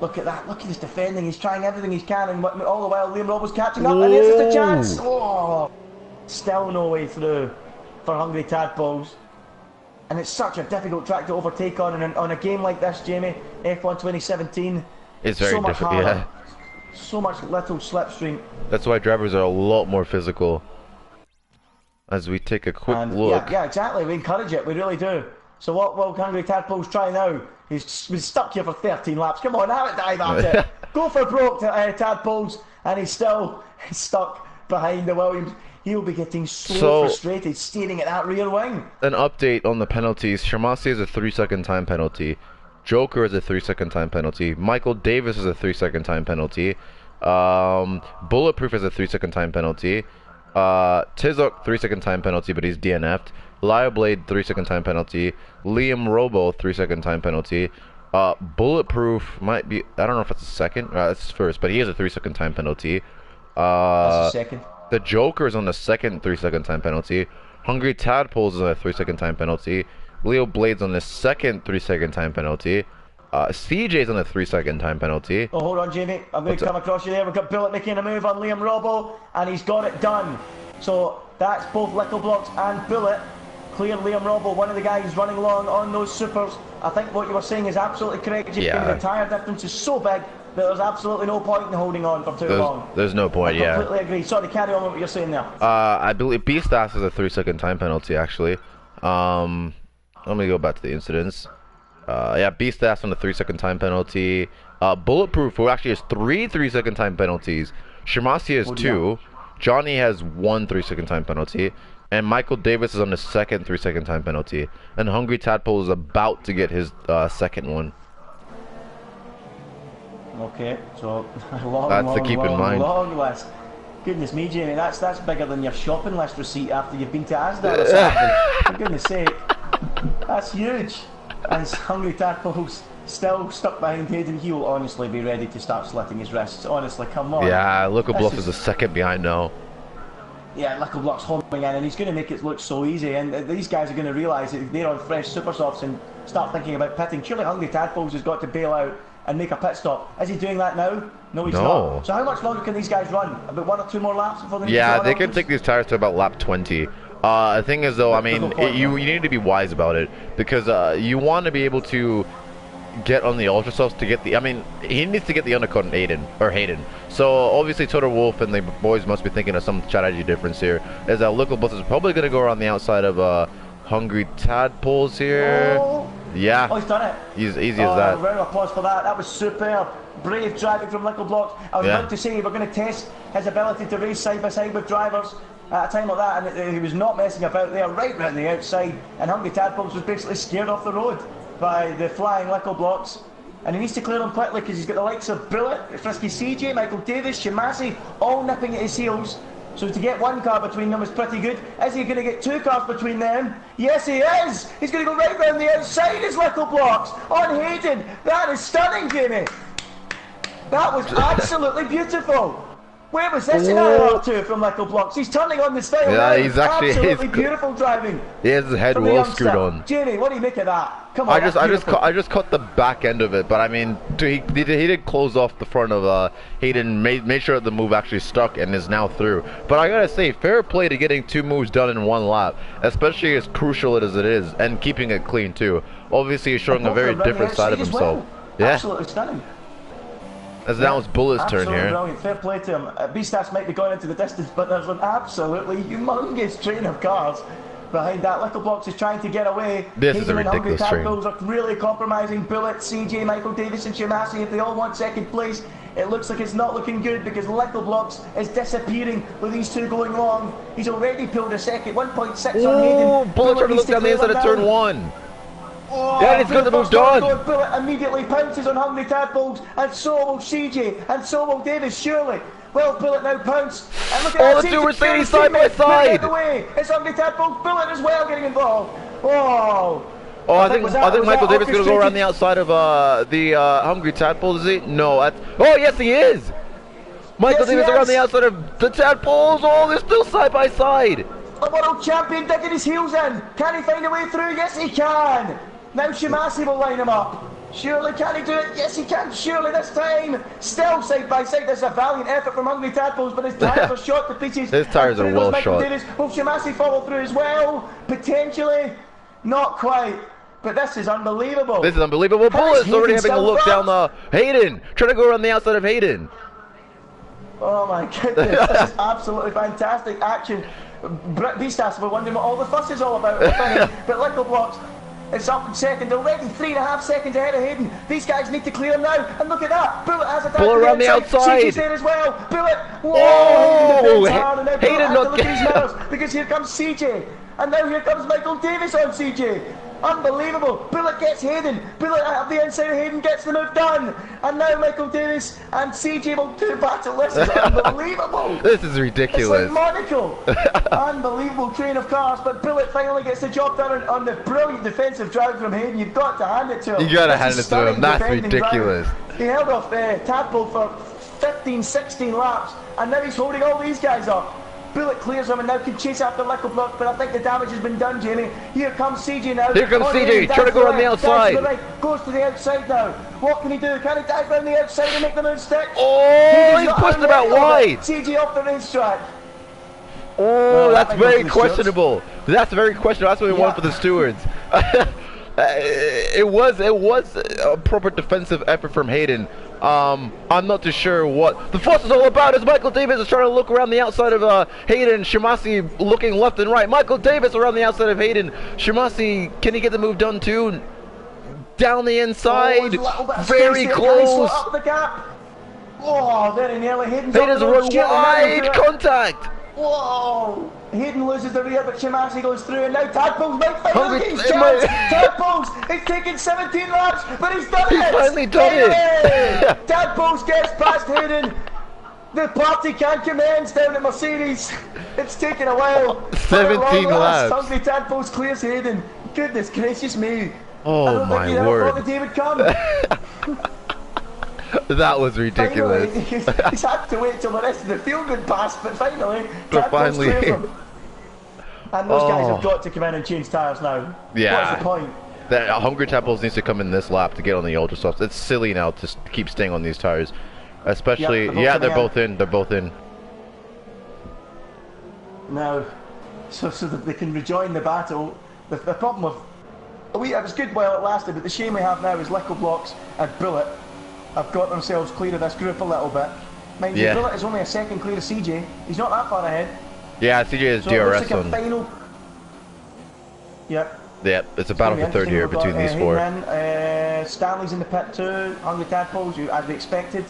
look at that. Look at his defending. He's trying everything he can, and all the while Liam Robo's catching up. And there's just a chance. Oh, still no way through for Hungry Tadpoles. And it's such a difficult track to overtake on, and on a game like this, Jamie, F1 2017. It's very so much difficult, harder. So much little slipstream. That's why drivers are a lot more physical. As we take a quick look. Yeah, exactly. We encourage it. We really do. So what will Hungry Tadpoles try now? He's been stuck here for 13 laps. Come on, have a dive at it. Go for broke, Tadpoles. And he's still stuck behind the Williams. He'll be getting so frustrated staring at that rear wing. An update on the penalties. Shimasi is a 3-second time penalty. Joker is a 3-second time penalty. Michael Davis is a 3-second time penalty. Bulletproof is a 3-second time penalty. Tizok 3-second time penalty, but he's DNF'd. Blade 3-second time penalty. Liam Robo 3-second time penalty. Bulletproof might be, I don't know if it's a second. It's first, but he has a 3-second time penalty. That's a second. The Joker is on the second 3-second time penalty. Hungry Tadpoles is on a 3-second time penalty. Leo Blade's on the second 3-second time penalty. CJ's on a 3-second time penalty. Oh, hold on, Jamie. I'm going to come across you there. We've got Bullet making a move on Liam Robo, and he's got it done. So that's both Little Blocks and Bullet. Clear Liam Robo, one of the guys running along on those supers. I think what you were saying is absolutely correct. The tyre difference is so big that there's absolutely no point in holding on for too long. There's no point, I completely agree. Sorry, carry on with what you're saying there. I believe Beastas is a 3-second time penalty, actually. Let me go back to the incidents. Beastas on the 3-second time penalty. Bulletproof, who actually has 3 3-second time penalties. Shimasi has 2. Johnny has 1 3-second time penalty. And Michael Davis is on the second 3-second time penalty. And Hungry Tadpole is about to get his second one. Okay, so long list. Goodness me, Jamie, that's bigger than your shopping list receipt after you've been to Asda or something. For goodness sake, that's huge. And Hungry Tadpole's still stuck behind Hayden. He'll honestly be ready to start slitting his wrists. Honestly, come on. Yeah, Little Bluff is a second behind now. Yeah, Little Bluff's homing in, and he's going to make it look so easy. And these guys are going to realise that they're on fresh super softs and start thinking about pitting. Surely Hungry Tadpoles has got to bail out and make a pit stop. Is he doing that now? No, he's not. So how much longer can these guys run? About 1 or 2 more laps before they need to go they can take these tires to about lap 20. The thing is, though, I mean, you need to be wise about it, because you want to be able to get on the ultra softs to get the. I mean, he needs to get the undercut on Hayden. So obviously, Toto Wolff and the boys must be thinking of some strategy difference here. As Local Bus is probably going to go around the outside of Hungry Tadpoles here. Yeah. Oh, he's done it. He's easy as that. Round of applause for that. That was superb. Brave driving from Little Block. I was about to say we're going to test his ability to race side by side with drivers at a time like that, and he was not messing about there, right round the outside, and Hungry Tadpoles was basically scared off the road by the flying Little Blocks. And he needs to clear them quickly because he's got the likes of Bullet, Frisky CJ, Michael Davis, Shimasi, all nipping at his heels. So to get 1 car between them is pretty good. Is he going to get 2 cars between them? Yes, he is! He's going to go right round the outside, his Little Blocks, on Hayden. That is stunning, Jamie. That was absolutely beautiful. Where was this in ILR2 from Little Blocks? He's turning on the style now. He's actually absolutely beautiful driving. He has his head well screwed on. Jamie, what do you make of that? Come on, I just caught the back end of it, but I mean, he did close off the front of Hayden, made sure the move actually stuck and is now through. But I gotta say, fair play to getting 2 moves done in 1 lap, especially as crucial as it is, and keeping it clean too. Obviously, he's showing a very different side of himself. Yeah, absolutely stunning. As now it's Bullet's turn here. Brilliant. Fair play to him. Beastas might be going into the distance, but there's an absolutely humongous train of cars behind that. Little Blocks is trying to get away. This is a ridiculous train. Tadpoles are really compromising. Bullet, CJ, Michael Davis and Shimasi, if they all want second place, it looks like it's not looking good because Little Blocks is disappearing with these two going long. He's already pulled a second, 1.6 on Hayden. Bullet trying to look down the inside of turn 1. Oh, yeah, it's going to move on. Bullet immediately pounces on Hungry Tadpoles, and so will CJ, and so will Davis, surely. Well, Bullet now pounced. And look at all the two were staying side by side. It's Hungry Tadpoles, Bullet as well getting involved. Whoa. Oh, I think Michael Davis is going to go around the outside of the Hungry Tadpoles, is he? No, that's... Oh, yes, he is! Michael Davis around the outside of the Tadpoles. Oh, they're still side by side. The world champion digging his heels in. Can he find a way through? Yes, he can. Now Shimasi will line him up. Surely can he do it? Yes, he can. Surely this time. Still side by side. This is a valiant effort from Hungry Tadpoles, but his tires are shot to pieces. His tires are well shot. Will Shimasi follow through as well? Potentially. Not quite. But this is unbelievable. This is unbelievable. Bullet's already having a look down the Hayden. Trying to go around the outside of Hayden. Oh my goodness. This is absolutely fantastic action. Beastas were wondering what all the fuss is all about. But Little Blocks is up in second, already 3.5 seconds ahead of Hayden. These guys need to clear him now. And look at that. Bullet has a Bullet around the outside. CJ's there as well. Bullet. Whoa. Oh, Hayden not getting his medals because here comes CJ. And now here comes Michael Davis on CJ. Unbelievable. Bullet gets Hayden. Bullet at the inside of Hayden gets the move done. And now Michael Davis and CJ will do battle. This is unbelievable. This is ridiculous. It's like Monaco. Unbelievable train of cars. But Bullet finally gets the job done on the brilliant defensive drive from Hayden. You've got to hand it to him. You got to hand it to him. That's ridiculous. Drive. He held off Tadpole for 15, 16 laps. And now he's holding all these guys up. Bullet clears him and now can chase after Little Block, but I think the damage has been done, Jamie. Here comes CJ now. Here comes CJ, trying to go on the outside. To the right, goes to the outside now. What can he do? Can he dive around the outside and make the move stick? Oh, he's pushed him out wide. CJ off the racetrack. Oh, that's very questionable. That's very questionable. That's what we want for the stewards. It was a proper defensive effort from Hayden. I'm not too sure what the fuss is all about. As Michael Davis is trying to look around the outside of Hayden. Shimasi looking left and right. Michael Davis around the outside of Hayden. Shimasi, can he get the move done too? Down the inside, very close. Up the gap. Oh, very nearly. Hayden's run wide contact. Whoa! Hayden loses the rear, but Shimasi goes through, and now Tadpoles might finally get his chance. Tadpoles, he's taken 17 laps, but he's done it! He's finally done it! Tadpoles gets past Hayden. The party can commence down at Mercedes. It's taken a while. 17 laps. Hungry Tadpoles clears Hayden. Goodness gracious me. Oh my word. I don't think he ever thought the day would come. That was ridiculous. Finally, he's had to wait till the rest of the feel-good pass, but finally, Tadpoles clears him. And those guys have got to come in and change tyres now. Yeah. What's the point? That Hungry Tadpoles needs to come in this lap to get on the ultra softs. It's silly now to keep staying on these tires, especially. They're both in. They're both in. Now, so that they can rejoin the battle. The problem with it was good while it lasted, but the shame we have now is Little Blocks and Bullet have got themselves clear of this group a little bit. Mind you, Bullet is only a second clear of CJ. He's not that far ahead. Yeah, CJ is DRS on. Final. Yep. Yep, it's a battle for third here between these four. Stanley's in the pit too. Hungry Tadpoles, as we expected.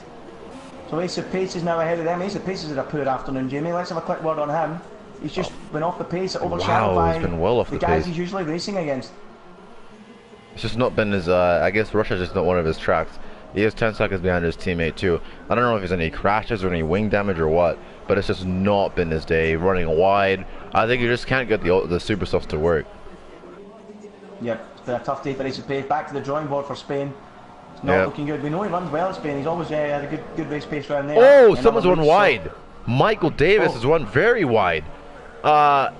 So Ace of Pace is now ahead of them. Ace of Pace has had a poor afternoon, Jamie. Let's have a quick word on him. He's just been off the pace, overshadowed by he's been well off the guys he's usually racing against. It's just not been his, I guess Russia's just not one of his tracks. He is 10 seconds behind his teammate too. I don't know if there's any crashes or any wing damage or what, but it's just not been his day. Running wide, I think you just can't get the super softs to work. Yep, it's been a tough day for Ace of Pace. Back to the drawing board for Spain. It's not looking good. We know he runs well in Spain. He's always had a good race pace around there. Oh, someone's run wide. Michael Davis has run very wide.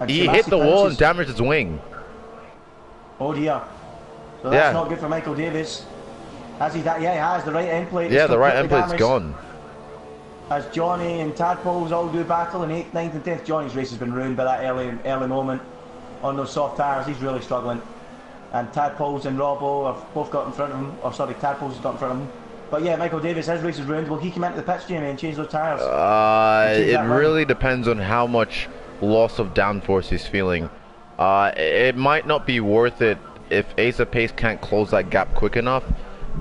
He hit the wall and damaged his wing. Oh dear. So that's not good for Michael Davis. Has he that? Yeah, he has. The right end plate. Yeah, the right end plate's gone. As Johnny and Tadpoles all do battle in 8th, 9th and 10th. Johnny's race has been ruined by that early moment on those soft tyres. He's really struggling. And Tadpoles and Robbo have both got in front of him. Or sorry, Tadpoles has got in front of him. But yeah, Michael Davis, his race is ruined. Will he come into the pits, Jamie, and change those tyres? It really depends on how much loss of downforce he's feeling. It might not be worth it if Ace of Pace can't close that gap quick enough.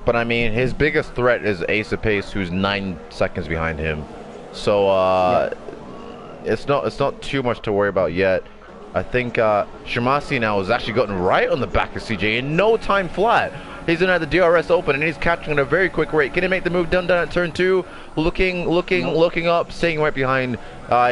But I mean, his biggest threat is Ace of Pace, who's 9 seconds behind him. So it's not too much to worry about yet. I think Shimasi now has actually gotten right on the back of CJ in no time flat. He's in at the DRS Open and he's catching at a very quick rate. Can he make the move down at turn 2? Looking up, staying right behind.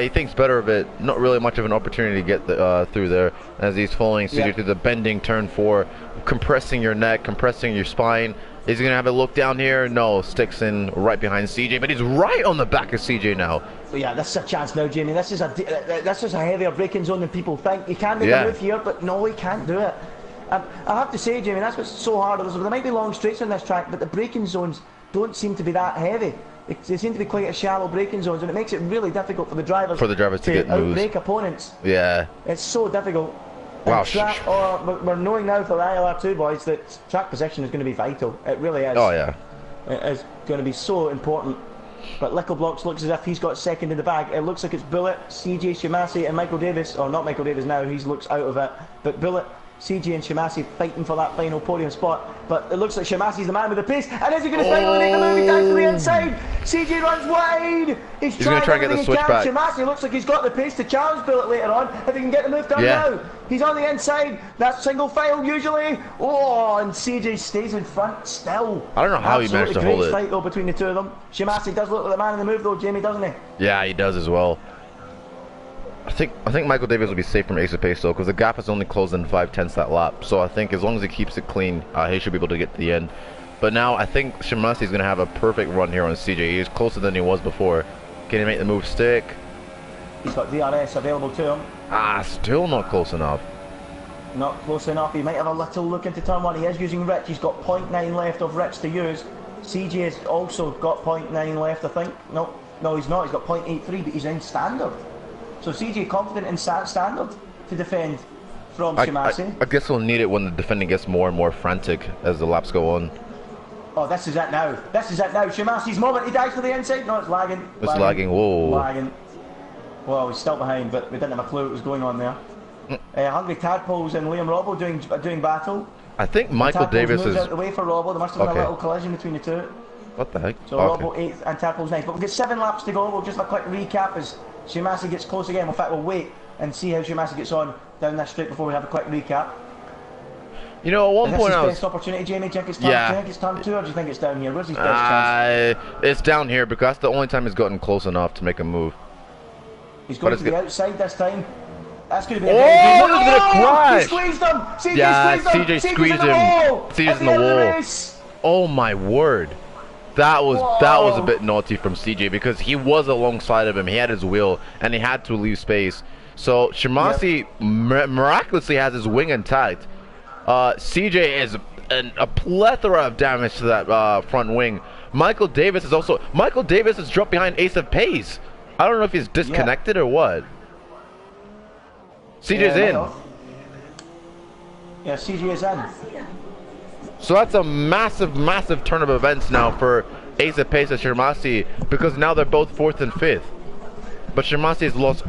He thinks better of it. Not really much of an opportunity to get through there as he's following CJ through the bending turn 4, compressing your neck, compressing your spine. Is he going to have a look down here? No, sticks in right behind CJ, but he's right on the back of CJ now. Yeah, this is a chance now, Jamie. This is a heavier braking zone than people think. He can make a move here, but no, he can't do it. I have to say, Jamie, that's what's so hard. There might be long straights on this track, but the braking zones don't seem to be that heavy. They seem to be quite a shallow braking zones, and it makes it really difficult for the drivers to get moves. Outbrake opponents. Yeah. It's so difficult. Wow. We're knowing now for ILR2 boys that track position is going to be vital. It really is. Oh yeah. It is going to be so important. But Littleblocks looks as if he's got second in the bag. It looks like it's Bullet, CJ, Shimasi and Michael Davis. Or not Michael Davis now, he looks out of it. But Bullet, CJ and Shimasi fighting for that final podium spot. But it looks like Shimasi's the man with the pace. And is he going to finally make the move? He's down to the inside. CJ runs wide. He's going to try and get the switch back. Shimasi looks like he's got the pace to challenge Bullet later on. If he can get the move done now. He's on the inside. That's single file usually. Oh, and CJ stays in front still. I don't know how he managed to hold it. Fight though between the two of them. Shimasi does look like the man in the move though, Jamie, doesn't he? Yeah, he does as well. I think Michael Davis will be safe from Ace of Pace though, because the gap is only closed in 5/10 that lap. So I think as long as he keeps it clean, he should be able to get to the end. But now I think Shimasi is going to have a perfect run here on CJ. He's closer than he was before. Can he make the move stick? He's got DRS available to him. Still not close enough. Not close enough. He might have a little look into turn 1. He is using Rich. He's got 0.9 left of Rich to use. CJ has also got 0.9 left, I think. No, he's not. He's got 0.83, but he's in standard. So CJ confident in standard to defend from Shimasi. I guess we'll need it when the defending gets more and more frantic as the laps go on. Oh, this is it now. This is it now. Shimasi's moment. He dives for the inside. No, it's lagging. It's lagging. Whoa. Lagging. Well, he's still behind, but we didn't have a clue what was going on there. Hungry Tadpoles and Liam Robbo doing battle. I think Michael Davis is out the way for Robbo. There must have been a little collision between the two. What the heck? So Robbo 8th and Tadpoles 9th. But we've got 7 laps to go. We'll just have a quick recap as Shimasi gets close again. In fact, we'll wait and see how Shimasi gets on down this straight before we have a quick recap. You know, at one point I was... best opportunity, Jamie. Do you think it's turn 2 or do you think it's down here? Where's his best chance? It's down here because that's the only time he's gotten close enough to make a move. He's going to the outside this time. That's going to be a very good move. He's going to crash! He squeezed him! CJ squeezed him. CJ's in the wall. Oh my word. That was a bit naughty from CJ because he was alongside of him. He had his wheel and he had to leave space. So Shimasi miraculously has his wing intact. CJ is a plethora of damage to that front wing. Michael Davis is dropped behind Ace of Pace. I don't know if he's disconnected or what. CJ's in. Yeah, CJ is in. So that's a massive turn of events now for Ace of Pace and Shimasi because now they're both 4th and 5th. But Shimasi has lost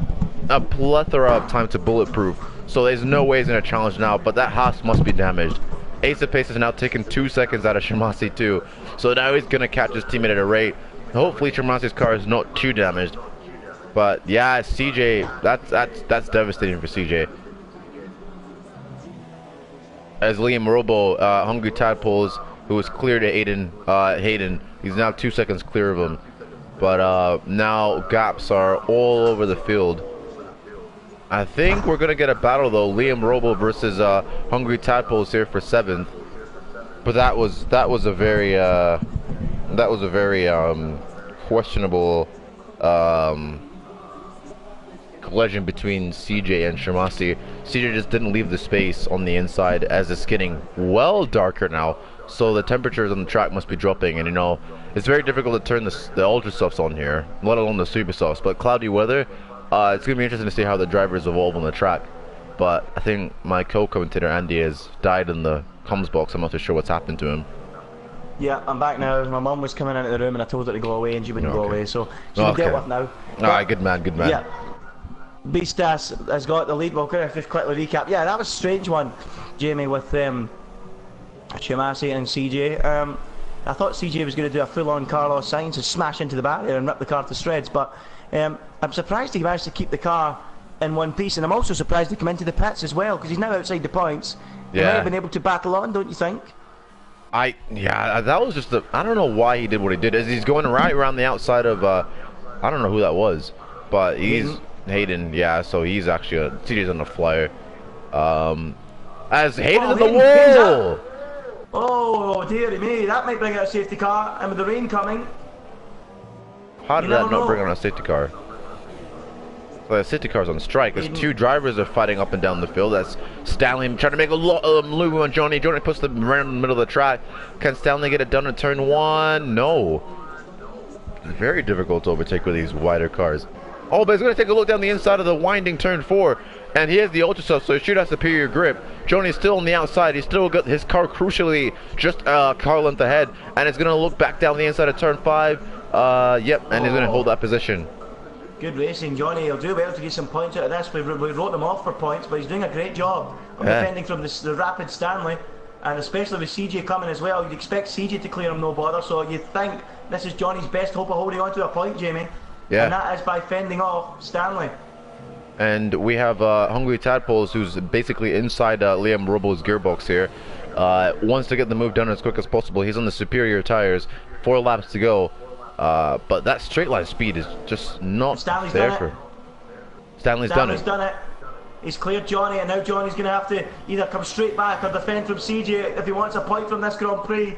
a plethora of time to bulletproof. So there's no way he's going to challenge now, but that Haas must be damaged. Ace of Pace has now taken 2 seconds out of Shimasi too. So now he's going to catch his teammate at a rate. Hopefully Shimasi's car is not too damaged. But yeah, CJ, that's devastating for CJ. As Liam Robo, Hungry Tadpoles, who was clear to Hayden, he's now 2 seconds clear of him. But now gaps are all over the field. I think we're gonna get a battle though, Liam Robo versus Hungry Tadpoles here for 7th. But that was a very questionable collision between CJ and Shimasi. CJ just didn't leave the space on the inside as it's getting well darker now, so the temperatures on the track must be dropping, and you know it's very difficult to turn the ultra softs on here, let alone the super softs. But cloudy weather, it's gonna be interesting to see how the drivers evolve on the track. But I think my co-commentator Andy has died in the comms box. I'm not too sure what's happened to him. Yeah, I'm back now. My mum was coming into the room and I told her to go away and she wouldn't go away, so she's been dealt with now. Alright, good man. Yeah. Beastas has got the lead. Well, can I just quickly recap? Yeah, that was a strange one, Jamie, with Chimasi and CJ. I thought CJ was going to do a full-on Carlos Sainz and smash into the barrier and rip the car to shreds, but I'm surprised he managed to keep the car in one piece, and I'm also surprised he came into the pits as well, because he's now outside the points. He might have been able to battle on, don't you think? Yeah, that was just I don't know why he did what he did. As he's going right around the outside of I don't know who that was, but he's Hayden. Yeah, so he's actually CJ's on the flyer. As Hayden's in the wall. Oh dearie me, that might bring out a safety car, and with the rain coming. How did that not bring on a safety car? So the safety car's on strike. There's two drivers are fighting up and down the field. That's Stanley trying to make a move on Johnny. Johnny puts the right in the middle of the track. Can Stanley get it done in turn one? No. It's very difficult to overtake with these wider cars. Oh, but he's going to take a look down the inside of the winding turn 4. And he has the ultra sub, so he should have superior grip. Johnny's still on the outside. He's still got his car crucially just car length ahead. And it's going to look back down the inside of turn 5. Yep, and he's going to hold that position. Good racing, Johnny. He'll do well to get some points out of this. We wrote him off for points, but he's doing a great job of defending from the rapid Stanley. And especially with CJ coming as well, you'd expect CJ to clear him no bother. So you'd think this is Johnny's best hope of holding on to a point, Jamie. Yeah. And that is by fending off Stanley. And we have Hungry Tadpoles, who's basically inside Liam Robo's gearbox here. Wants to get the move done as quick as possible. He's on the superior tires. 4 laps to go. But that straight line speed is just not there for... Stanley's done it. He's cleared Johnny, and now Johnny's going to have to either come straight back or defend from CJ if he wants a point from this Grand Prix.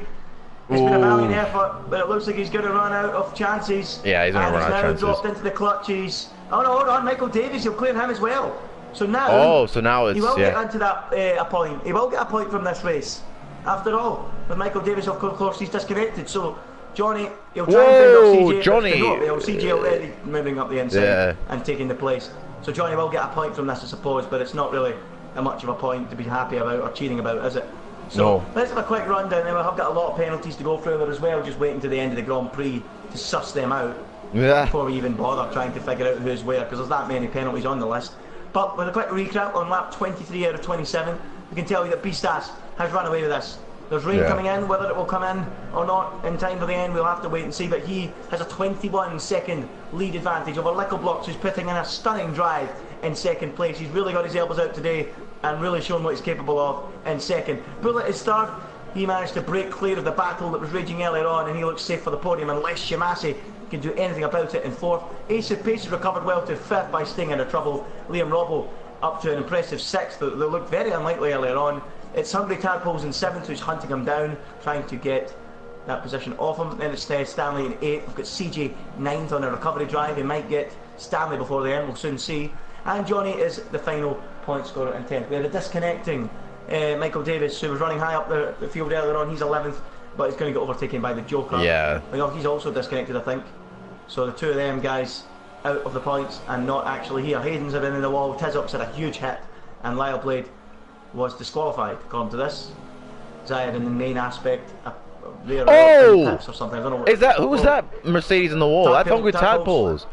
It's been a valiant effort, but it looks like he's going to run out of chances. Yeah, he's going to run out of chances. And he's now dropped into the clutches. Oh no, hold on, Michael Davis, he'll clear him as well. So now, it's... he will get into that a point. He will get a point from this race. After all, with Michael Davis, of course, he's disconnected. So Johnny, he'll try and fend off CJ. Johnny! CJ already moving up the inside and taking the place. So Johnny will get a point from this, I suppose, but it's not really much of a point to be happy about or cheating about, is it? So let's have a quick rundown. Then we've got a lot of penalties to go through there as well, just waiting to the end of the Grand Prix to suss them out before we even bother trying to figure out who's where, because there's that many penalties on the list. But with a quick recap, on lap 23 out of 27, we can tell you that Beastas has run away with this. There's rain coming in. Whether it will come in or not in time for the end, we'll have to wait and see, but he has a 21-second lead advantage over Lickle Blocks, who's putting in a stunning drive in second place. He's really got his elbows out today and really shown what he's capable of in second. Bullet is third. He managed to break clear of the battle that was raging earlier on, and he looks safe for the podium unless Shimasi can do anything about it in fourth. Ace of Pace has recovered well to fifth by staying under trouble. Liam Robbo up to an impressive sixth. They looked very unlikely earlier on. It's Hungry Tadpoles in seventh, who's hunting him down, trying to get that position off him. Then it's Stanley in eighth. We've got CJ ninth on a recovery drive. He might get Stanley before the end, we'll soon see. And Johnny is the final point scorer in 10th. We had a disconnecting Michael Davis, who was running high up the field earlier on. He's 11th, but he's going to get overtaken by the Joker. Yeah. He's also disconnected, I think. So the two of them guys out of the points and not actually here. Hayden's have been in the wall. Tizox had a huge hit, and Lyle Blade was disqualified, according to this. Zayed in the main aspect. Or something. I don't know what who was that Mercedes in the wall? That's Hungry Tadpoles.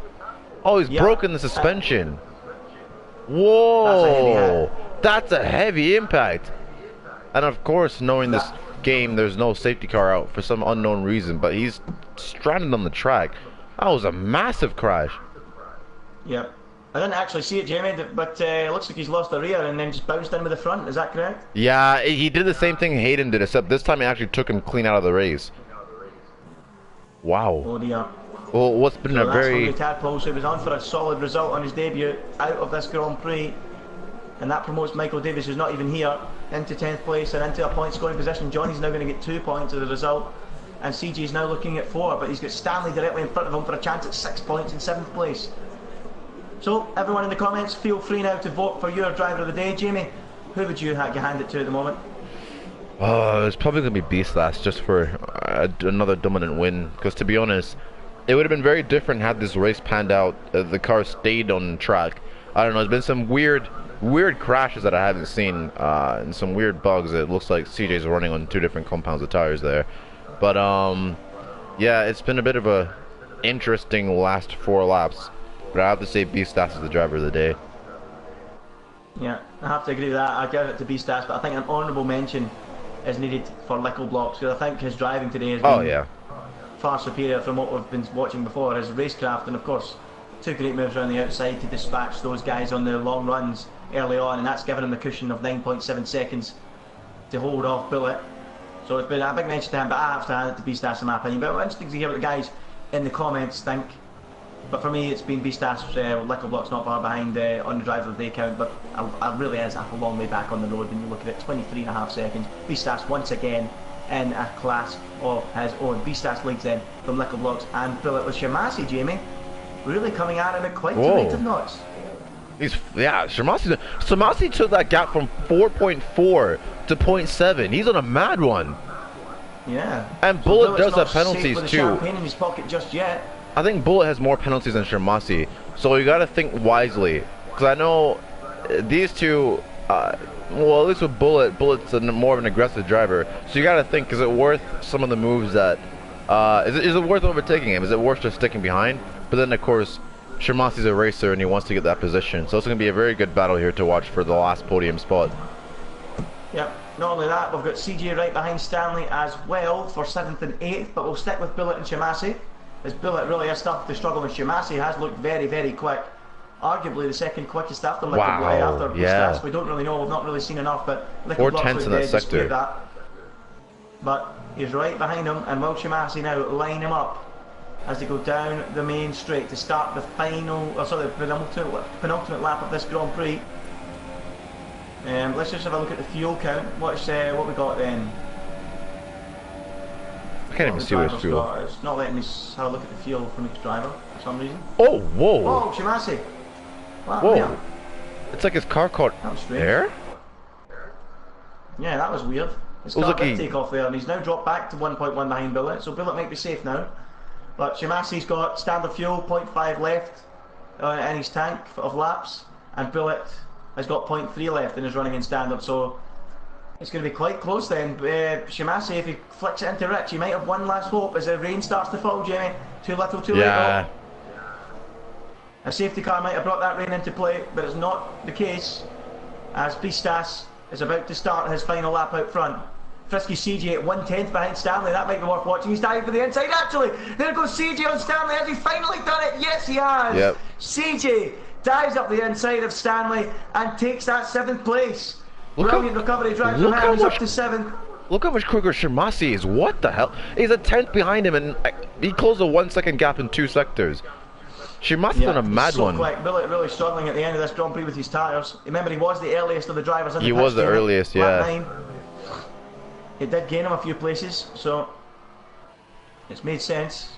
Oh, he's broken the suspension. Whoa, that's a heavy impact. And of course, knowing this game, there's no safety car out for some unknown reason, but he's stranded on the track. That was a massive crash. Yep. I didn't actually see it, Jamie, but it looks like he's lost the rear and then just bounced in with the front. Is that correct? Yeah, he did the same thing Hayden did, except this time it actually took him clean out of the race. Wow. Oh dear. Well, what's been a very... Hungry Tadpoles, who was on for a solid result on his debut out of this Grand Prix, and that promotes Michael Davis, who's not even here, into 10th place and into a point scoring position. Johnny's now going to get 2 points as a result, and CJ's now looking at 4, but he's got Stanley directly in front of him for a chance at 6 points in 7th place. So everyone in the comments, feel free now to vote for your driver of the day. Jamie, who would you hand it to at the moment? It's probably going to be Beastas, just for another dominant win, because to be honest, it would have been very different had this race panned out. The car stayed on track. I don't know. There's been some weird crashes that I haven't seen, and some weird bugs. It looks like CJ's running on 2 different compounds of tires there. But yeah, it's been a bit of a interesting last 4 laps. But I have to say B-Stats is the driver of the day. Yeah, I have to agree with that. I give it to B-Stats, but I think an honourable mention is needed for Lickle Blocks, because I think his driving today has been far superior from what we've been watching before. His racecraft, and of course, two great moves around the outside to dispatch those guys on the long runs early on, and that's given him the cushion of 9.7 seconds to hold off Bullet. So it's been a big mention to him, but I have to add it to B-Stats in my opinion. But I'm interested to hear what the guys in the comments think. But for me, it's been B-Stats, Lickle Blocks not far behind on the driver of the day count, but I really is a long way back on the road when you look at it. 23.5 seconds. B-Stats once again in a class of his own. B-Stats leads in from Lickle Blocks and Bullet with Shemasi, Jamie. Really coming at him at quite a rate of knots. Shemasi took that gap from 4.4 to 0.7. He's on a mad one. Yeah. And so Bullet does have penalties too. Champagne in his pocket just yet. I think Bullet has more penalties than Shemasi, so you got to think wisely. Because I know these two, well, at least with Bullet's more of an aggressive driver. So you got to think: is it worth some of the moves that? Is it worth overtaking him? Is it worth just sticking behind? But then, of course, Shemasi's a racer and he wants to get that position. So it's going to be a very good battle here to watch for the last podium spot. Yep. Not only that, we've got CJ right behind Stanley as well for 7th and 8th, but we'll stick with Bullet and Shemasi. As Bullet really has started to struggle, and Shemasi has looked very, very quick. Arguably the second quickest after Lickle Block, after B-Stats. We don't really know, we've not really seen enough, but Lickle Block's in that sector. But he's right behind him, and will Shemasi now line him up as they go down the main straight to start the final, the penultimate lap of this Grand Prix. Let's just have a look at the fuel count. What we got then? I can't even see what his fuel. It's not letting me have a look at the fuel from each driver for some reason. Oh, whoa! Oh, Shemasi! Whoa! Yeah. It's like his car caught there? Yeah, that was weird. His car did take off there, and he's now dropped back to 1.1 behind Bullet, so Bullet might be safe now. But Shemasi's got standard fuel, 0.5 left in his tank of laps, and Bullet has got 0.3 left and is running in standard, so it's going to be quite close then. Shemasi, if he flicks it into Rich, he might have one last hope as the rain starts to fall, Jamie. Too little, too late. Oh. A safety car might have brought that rain into play, but it's not the case, as B-Stats is about to start his final lap out front. Frisky CJ at 1/10 behind Stanley, that might be worth watching. He's diving for the inside, actually. There goes CJ on Stanley. Has he finally done it? Yes, he has. Yep. CJ dives up the inside of Stanley and takes that 7th place. Brilliant recovery drive from him. He's up to 7th. Look how much quicker Shemasi is. What the hell? He's a 10th behind him, and he closed a 1 second gap in 2 sectors. Shemasi's on a mad one. Quick. Bullet really struggling at the end of this Grand Prix with his tyres. Remember, he was the earliest of the drivers in the pit. He was the earliest, yeah. 9. It did gain him a few places, so it's made sense.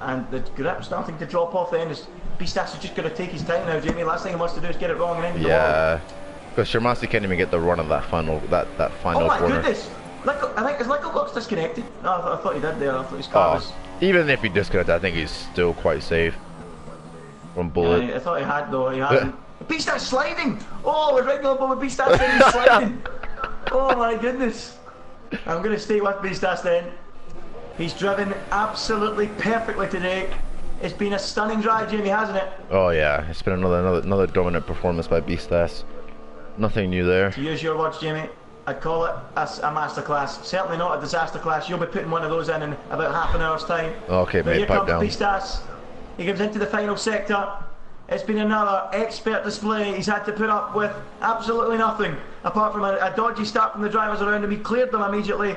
And the grip starting to drop off then. B-Stats is just going to take his time now, Jamie. Last thing he wants to do is get it wrong and end the ball. Yeah, because Shemasi can't even get the run of that final final corner. Oh my goodness! I think his Lickle Block's disconnected. No, I thought he did there. I thought his car was... Even if he disconnected, I think he's still quite safe from Bullet. Yeah, I thought he had though. He hadn't. B-Stats sliding! Oh, we're right up with B-Stats then. He's sliding. Oh my goodness! I'm going to stay with B-Stats then. He's driven absolutely perfectly today. It's been a stunning drive, Jamie, hasn't it? Oh yeah, it's been another dominant performance by B-Stats. Nothing new there. To use your words, Jamie, I'd call it a masterclass. Certainly not a disaster class. You'll be putting one of those in about half an hour's time. Okay, but mate, pipe down. Here comes B-Stats. He comes into the final sector. It's been another expert display. He's had to put up with absolutely nothing apart from a dodgy start from the drivers around him. He cleared them immediately.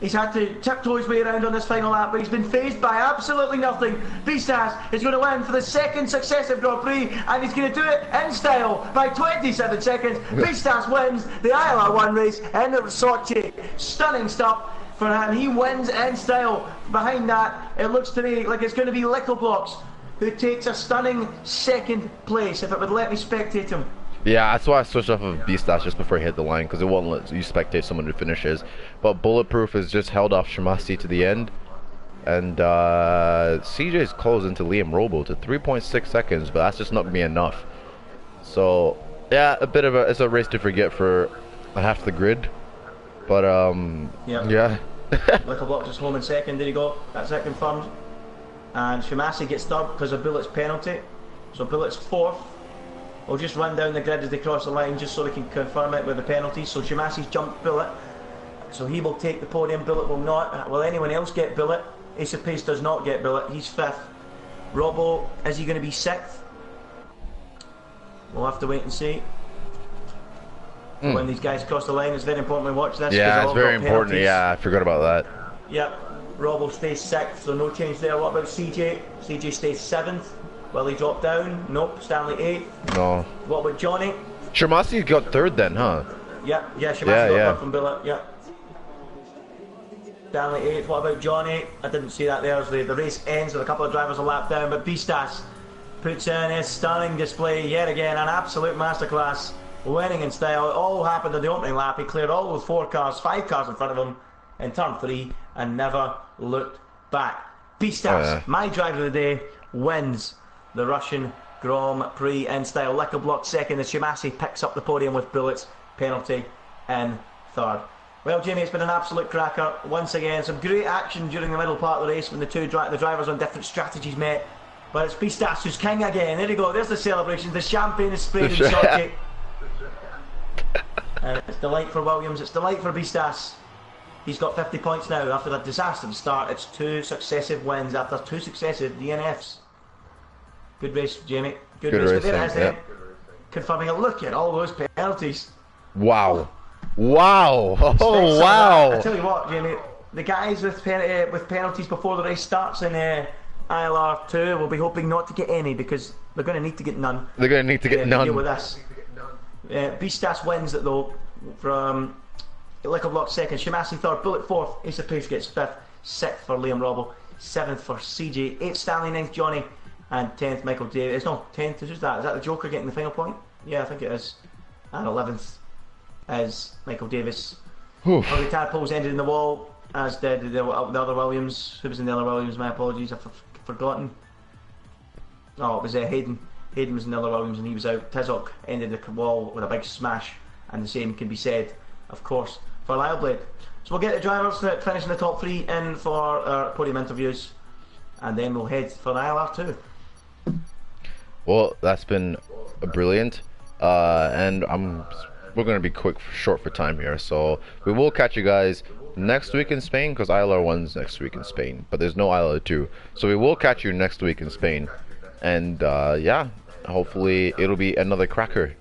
He's had to tiptoe his way around on this final lap, but he's been fazed by absolutely nothing. B-Stats is going to win for the 2nd successive Grand Prix, and he's going to do it in style by 27 seconds. B-Stats wins the ILR1 race in Sochi. Stunning stuff for him. He wins in style. Behind that, it looks to me like it's going to be Lickle Blocks who takes a stunning 2nd place, if it would let me spectate him. Yeah, that's why I switched off of B-Stats just before he hit the line, because it won't let you spectate someone who finishes. But Bulletproof has just held off Shemasi to the end. And CJ's closed into Liam Robo to 3.6 seconds, but that's just not going to be enough. So, yeah, it's a race to forget for half the grid. But, yeah. Lickle Block just home in 2nd, there you go. That's it confirmed. and Shimasi gets third because of Bullet's penalty. So Bullet's fourth. We'll just run down the grid as they cross the line just so they can confirm it with the penalties. So Shimasi's jumped Bullet, so he will take the podium. Bullet will not. Will anyone else get Bullet? Ace of Pace does not get Bullet. He's fifth. Robbo, is he going to be sixth? We'll have to wait and see. When these guys cross the line, it's very important we watch this. Yeah, it's very important. Penalties. Yeah, I forgot about that. Yep. Robbo stays sixth, so no change there. What about CJ? CJ stays seventh. Will he drop down? Nope. Stanley eighth. No. What about Johnny? Shimasi got third then, huh? Yep. Yeah, Shimasi got third from Bullet. Yep. Stanley eighth. What about Johnny? I didn't see that there. The race ends with a couple of drivers a lap down, but Bistas puts in his stunning display yet again. An absolute masterclass. Winning in style. It all happened in the opening lap. He cleared all with 5 cars in front of him in turn 3 and never looked back. Bistas, my driver of the day, wins the Russian Grand Prix in style. Liquor block second as Shimasi picks up the podium with Bullet's penalty in third. Well, Jamie, it's been an absolute cracker. Once again, some great action during the middle part of the race when the drivers on different strategies met. But it's Bistas who's king again. There you go. There's the celebration. The champagne is sprayed in Sochi. It's delight for Williams. It's delight for Bistas. He's got 50 points now after that disastrous start. It's 2 successive wins after 2 successive DNFs. Good race, Jamie. Good race. But there it is then. Confirming a look at all those penalties. Wow. Wow. Oh, wow. I tell you what, Jamie, the guys with penalties before the race starts in ILR2 will be hoping not to get any because they're going to need to get none. They're going to need to get none. Deal with this. Bistas wins it though from Liquor block second, Shimasi third, Bullet fourth, Ace of Pace gets fifth, sixth for Liam Robbo, seventh for CJ, 8th Stanley, 9th Johnny, and 10th Michael Davis. It's not 10th, who's that? Is that the Joker getting the final point? Yeah, I think it is. And 11th is Michael Davis. The tadpoles ended in the wall, as did the other Williams. Who was in the other Williams? My apologies, I've forgotten. Oh, it was Hayden. Hayden was in the other Williams and he was out. Tizok ended the wall with a big smash, and the same can be said, of course, for Lyle Blade. So we'll get the drivers that finish in the top 3 in for our podium interviews, and then we'll head for ILR2. Well, that's been brilliant, and we're going to be short for time here, so we will catch you guys next week in Spain, because ILR1's next week in Spain, but there's no ILR2, so we will catch you next week in Spain, and yeah, hopefully it'll be another cracker.